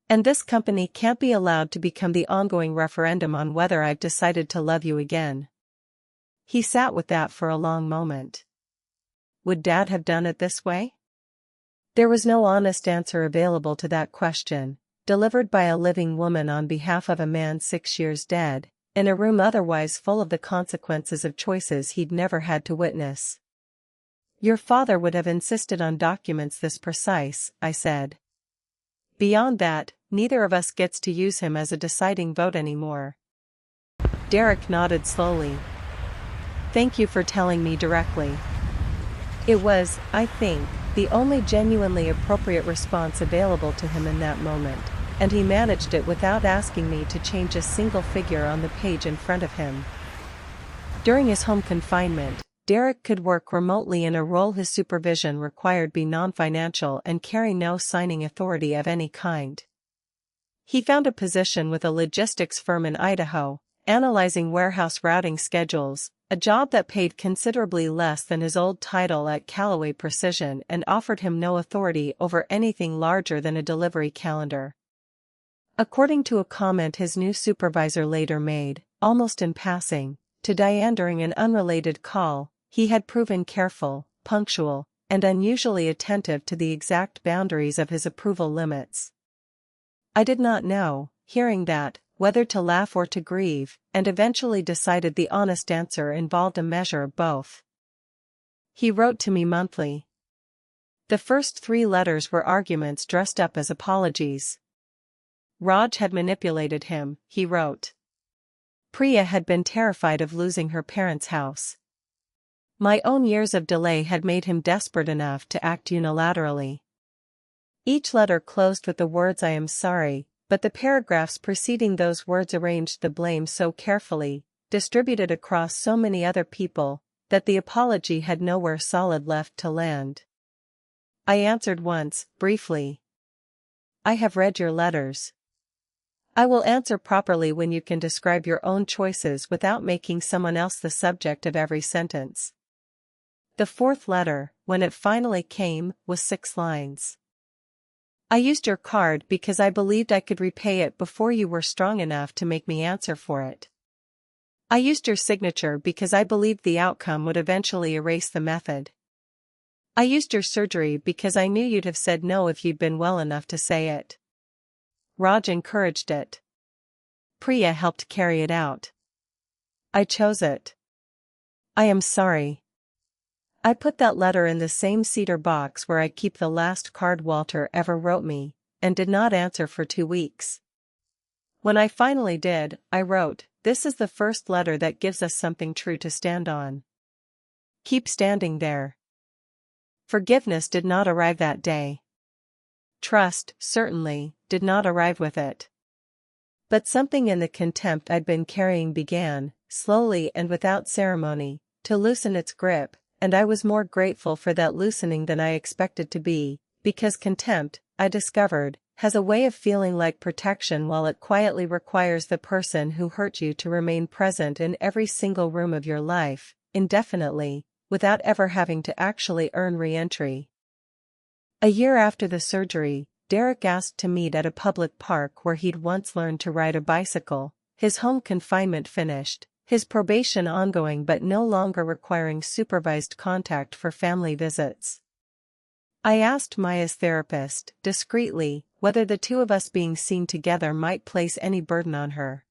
And this company can't be allowed to become the ongoing referendum on whether I've decided to love you again. He sat with that for a long moment. Would Dad have done it this way? There was no honest answer available to that question, delivered by a living woman on behalf of a man 6 years dead, in a room otherwise full of the consequences of choices he'd never had to witness. Your father would have insisted on documents this precise, I said. Beyond that, neither of us gets to use him as a deciding vote anymore. Derek nodded slowly. Thank you for telling me directly. It was, I think, the only genuinely appropriate response available to him in that moment, and he managed it without asking me to change a single figure on the page in front of him. During his home confinement, Derek could work remotely in a role his supervision required be non-financial and carry no signing authority of any kind. He found a position with a logistics firm in Idaho, analyzing warehouse routing schedules, a job that paid considerably less than his old title at Callaway Precision and offered him no authority over anything larger than a delivery calendar. According to a comment his new supervisor later made, almost in passing, to Diane during an unrelated call, he had proven careful, punctual, and unusually attentive to the exact boundaries of his approval limits. I did not know, hearing that, whether to laugh or to grieve, and eventually decided the honest answer involved a measure of both. He wrote to me monthly. The first 3 letters were arguments dressed up as apologies. Raj had manipulated him, he wrote. Priya had been terrified of losing her parents' house. My own years of delay had made him desperate enough to act unilaterally. Each letter closed with the words "I am sorry," but the paragraphs preceding those words arranged the blame so carefully, distributed across so many other people, that the apology had nowhere solid left to land. I answered once, briefly. I have read your letters. I will answer properly when you can describe your own choices without making someone else the subject of every sentence. The 4th letter, when it finally came, was 6 lines. I used your card because I believed I could repay it before you were strong enough to make me answer for it. I used your signature because I believed the outcome would eventually erase the method. I used your surgery because I knew you'd have said no if you'd been well enough to say it. Raj encouraged it. Priya helped carry it out. I chose it. I am sorry. I put that letter in the same cedar box where I keep the last card Walter ever wrote me, and did not answer for 2 weeks. When I finally did, I wrote, "This is the first letter that gives us something true to stand on. Keep standing there." Forgiveness did not arrive that day. Trust, certainly, did not arrive with it. But something in the contempt I'd been carrying began, slowly and without ceremony, to loosen its grip, and I was more grateful for that loosening than I expected to be, because contempt, I discovered, has a way of feeling like protection while it quietly requires the person who hurt you to remain present in every single room of your life, indefinitely, without ever having to actually earn re-entry. A year after the surgery, Derek asked to meet at a public park where he'd once learned to ride a bicycle, his home confinement finished, his probation ongoing but no longer requiring supervised contact for family visits. I asked Maya's therapist, discreetly, whether the 2 of us being seen together might place any burden on her.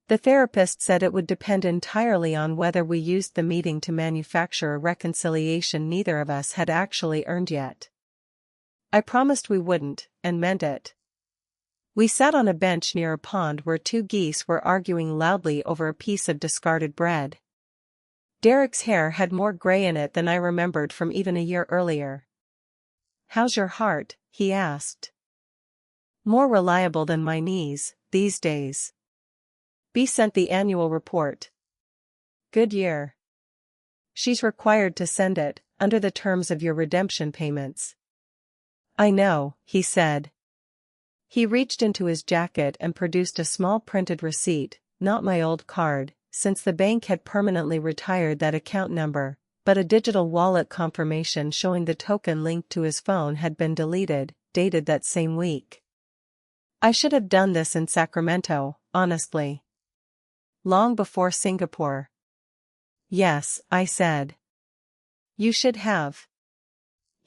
The therapist said it would depend entirely on whether we used the meeting to manufacture a reconciliation neither of us had actually earned yet. I promised we wouldn't, and meant it. We sat on a bench near a pond where 2 geese were arguing loudly over a piece of discarded bread. Derek's hair had more gray in it than I remembered from even a year earlier. "How's your heart?" he asked. "More reliable than my knees, these days." B sent the annual report. "Good year." "She's required to send it, under the terms of your redemption payments." "I know," he said. He reached into his jacket and produced a small printed receipt, not my old card, since the bank had permanently retired that account number, but a digital wallet confirmation showing the token linked to his phone had been deleted, dated that same week. I should have done this in Sacramento, honestly. Long before Singapore. "Yes," I said. "You should have."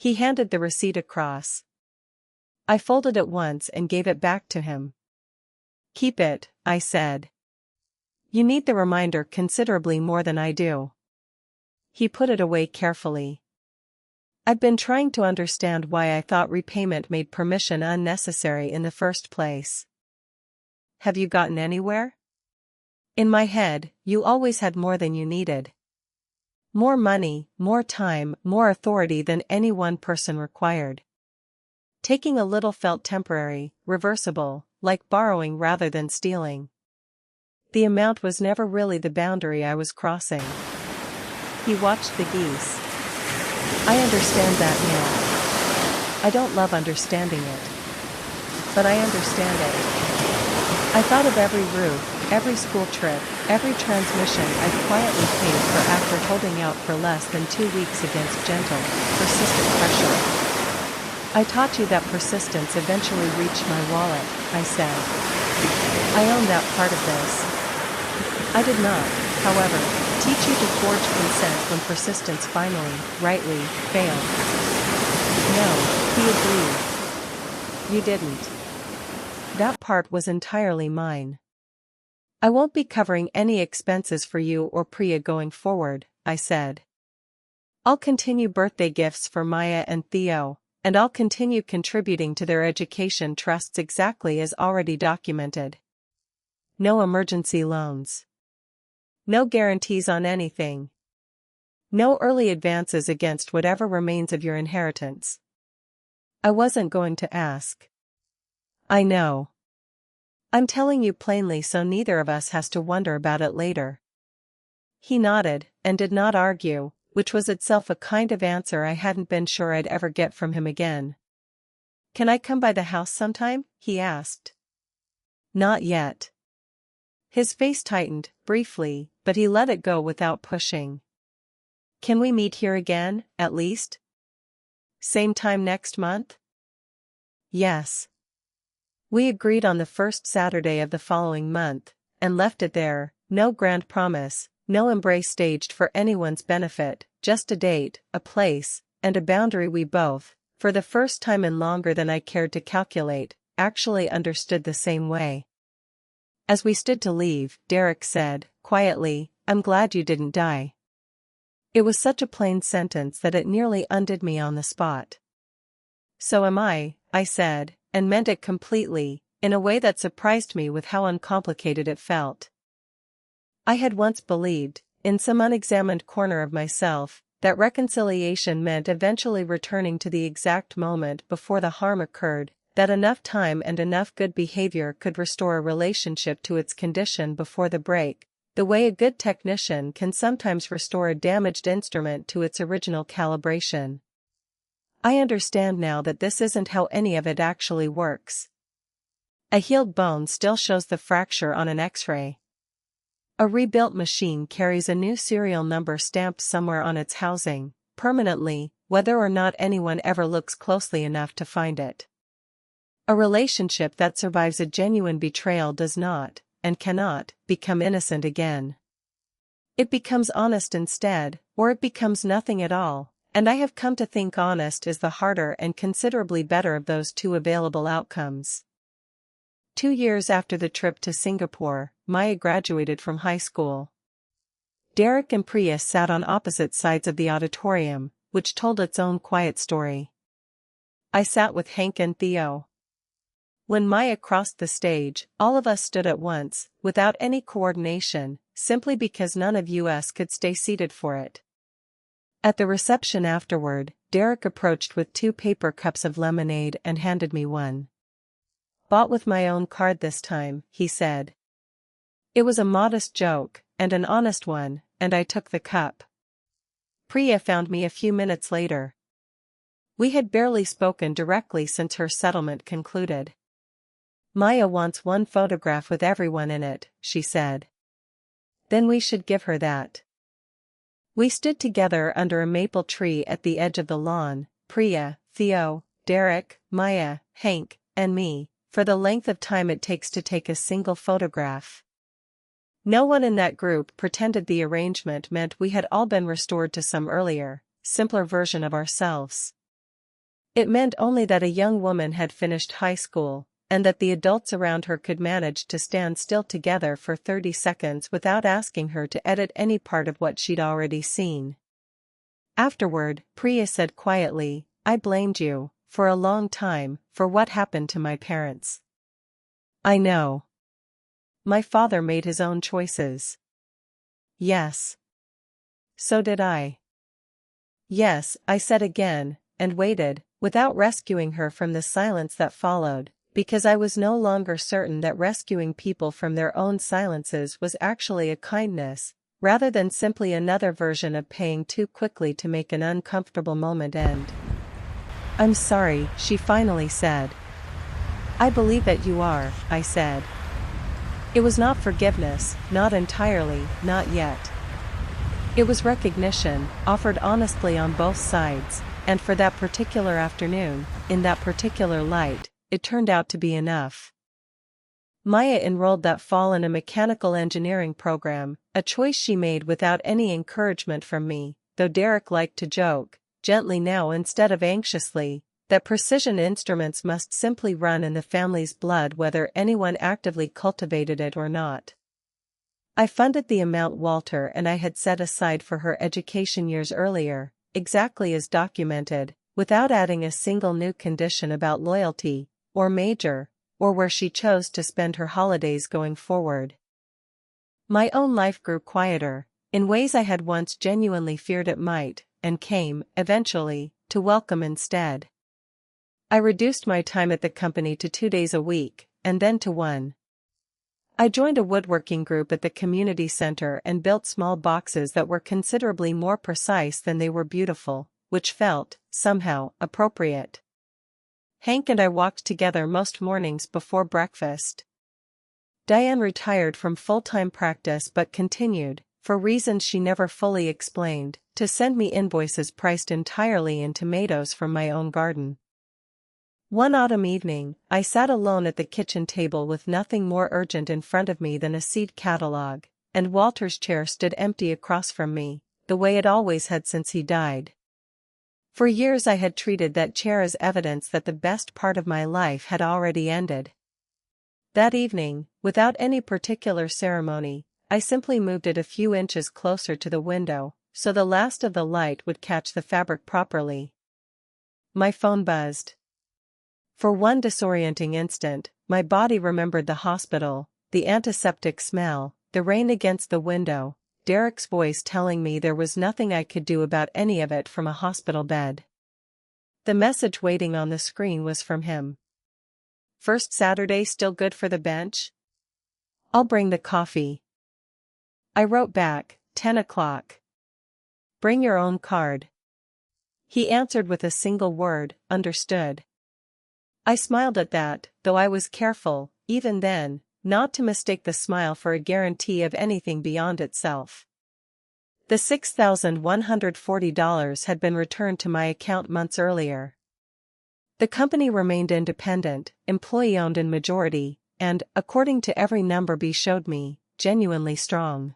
He handed the receipt across. I folded it once and gave it back to him. "Keep it," I said. "You need the reminder considerably more than I do." He put it away carefully. I'd been trying to understand why I thought repayment made permission unnecessary in the first place. "Have you gotten anywhere?" "In my head, you always had more than you needed. More money, more time, more authority than any one person required. Taking a little felt temporary, reversible, like borrowing rather than stealing. The amount was never really the boundary I was crossing." He watched the geese. "I understand that now. I don't love understanding it. But I understand it. I thought of every roof, every school trip, every transmission I'd quietly paid for after holding out for less than 2 weeks against gentle, persistent pressure. I taught you that persistence eventually reached my wallet," I said. "I own that part of this. I did not, however, teach you to forge consent when persistence finally, rightly, failed." "No," he agreed. "You didn't. That part was entirely mine. I won't be covering any expenses for you or Priya going forward," I said. "I'll continue birthday gifts for Maya and Theo, and I'll continue contributing to their education trusts exactly as already documented. No emergency loans. No guarantees on anything. No early advances against whatever remains of your inheritance." I wasn't going to ask. "I know. I'm telling you plainly so neither of us has to wonder about it later." He nodded, and did not argue, which was itself a kind of answer I hadn't been sure I'd ever get from him again. "Can I come by the house sometime?" he asked. "Not yet." His face tightened, briefly, but he let it go without pushing. "Can we meet here again, at least? Same time next month?" "Yes." We agreed on the first Saturday of the following month, and left it there, no grand promise, no embrace staged for anyone's benefit, just a date, a place, and a boundary we both, for the first time in longer than I cared to calculate, actually understood the same way. As we stood to leave, Derek said, quietly, "I'm glad you didn't die." It was such a plain sentence that it nearly undid me on the spot. "So am I," I said, and meant it completely, in a way that surprised me with how uncomplicated it felt. I had once believed, in some unexamined corner of myself, that reconciliation meant eventually returning to the exact moment before the harm occurred, that enough time and enough good behavior could restore a relationship to its condition before the break, the way a good technician can sometimes restore a damaged instrument to its original calibration. I understand now that this isn't how any of it actually works. A healed bone still shows the fracture on an X-ray. A rebuilt machine carries a new serial number stamped somewhere on its housing, permanently, whether or not anyone ever looks closely enough to find it. A relationship that survives a genuine betrayal does not, and cannot, become innocent again. It becomes honest instead, or it becomes nothing at all, and I have come to think honest is the harder and considerably better of those two available outcomes. 2 years after the trip to Singapore, Maya graduated from high school. Derek and Priya sat on opposite sides of the auditorium, which told its own quiet story. I sat with Hank and Theo. When Maya crossed the stage, all of us stood at once, without any coordination, simply because none of us could stay seated for it. At the reception afterward, Derek approached with 2 paper cups of lemonade and handed me one. "Bought with my own card this time," he said. It was a modest joke, and an honest one, and I took the cup. Priya found me a few minutes later. We had barely spoken directly since her settlement concluded. "Maya wants one photograph with everyone in it," she said. "Then we should give her that." We stood together under a maple tree at the edge of the lawn, Priya, Theo, Derek, Maya, Hank, and me, for the length of time it takes to take a single photograph. No one in that group pretended the arrangement meant we had all been restored to some earlier, simpler version of ourselves. It meant only that a young woman had finished high school, and that the adults around her could manage to stand still together for 30 seconds without asking her to edit any part of what she'd already seen. Afterward, Priya said quietly, "I blamed you, for a long time, for what happened to my parents. I know. My father made his own choices." "Yes. So did I." "Yes," I said again, and waited, without rescuing her from the silence that followed, because I was no longer certain that rescuing people from their own silences was actually a kindness, rather than simply another version of paying too quickly to make an uncomfortable moment end. "I'm sorry," she finally said. "I believe that you are," I said. It was not forgiveness, not entirely, not yet. It was recognition, offered honestly on both sides, and for that particular afternoon, in that particular light, it turned out to be enough. Maya enrolled that fall in a mechanical engineering program, a choice she made without any encouragement from me, though Derek liked to joke, gently now instead of anxiously, that precision instruments must simply run in the family's blood whether anyone actively cultivated it or not. I funded the amount Walter and I had set aside for her education years earlier, exactly as documented, without adding a single new condition about loyalty, or major, or where she chose to spend her holidays going forward. My own life grew quieter, in ways I had once genuinely feared it might, and came, eventually, to welcome instead. I reduced my time at the company to 2 days a week, and then to 1. I joined a woodworking group at the community center and built small boxes that were considerably more precise than they were beautiful, which felt, somehow, appropriate. Hank and I walked together most mornings before breakfast. Diane retired from full-time practice but continued, for reasons she never fully explained, to send me invoices priced entirely in tomatoes from my own garden. One autumn evening, I sat alone at the kitchen table with nothing more urgent in front of me than a seed catalog, and Walter's chair stood empty across from me, the way it always had since he died. For years I had treated that chair as evidence that the best part of my life had already ended. That evening, without any particular ceremony, I simply moved it a few inches closer to the window, so the last of the light would catch the fabric properly. My phone buzzed. For one disorienting instant, my body remembered the hospital, the antiseptic smell, the rain against the window, Derek's voice telling me there was nothing I could do about any of it from a hospital bed. The message waiting on the screen was from him. "First Saturday still good for the bench? I'll bring the coffee." I wrote back, 10 o'clock. "Bring your own card." He answered with a single word, "Understood." I smiled at that, though I was careful, even then, not to mistake the smile for a guarantee of anything beyond itself. The $6,140 had been returned to my account months earlier. The company remained independent, employee-owned in majority, and, according to every number B showed me, genuinely strong.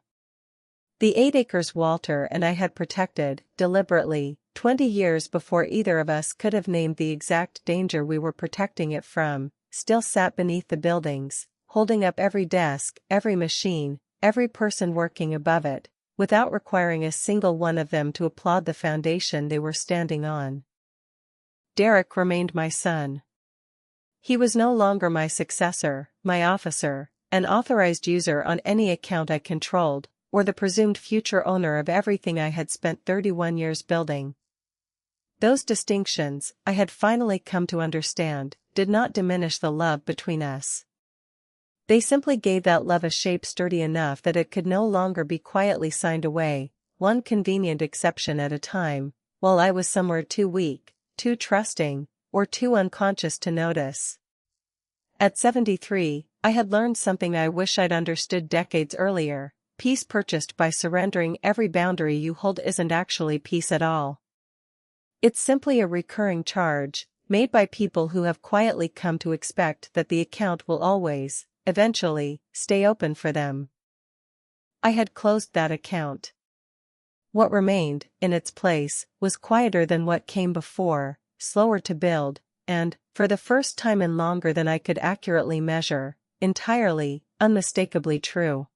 The 8 acres Walter and I had protected, deliberately, 20 years before either of us could have named the exact danger we were protecting it from, still sat beneath the buildings, holding up every desk, every machine, every person working above it, without requiring a single one of them to applaud the foundation they were standing on. Derek remained my son. He was no longer my successor, my officer, an authorized user on any account I controlled, or the presumed future owner of everything I had spent 31 years building. Those distinctions, I had finally come to understand, did not diminish the love between us. They simply gave that love a shape sturdy enough that it could no longer be quietly signed away, one convenient exception at a time, while I was somewhere too weak, too trusting, or too unconscious to notice. At 73, I had learned something I wish I'd understood decades earlier: peace purchased by surrendering every boundary you hold isn't actually peace at all. It's simply a recurring charge, made by people who have quietly come to expect that the account will always, eventually, stay open for them. I had closed that account. What remained, in its place, was quieter than what came before, slower to build, and, for the first time in longer than I could accurately measure, entirely, unmistakably true.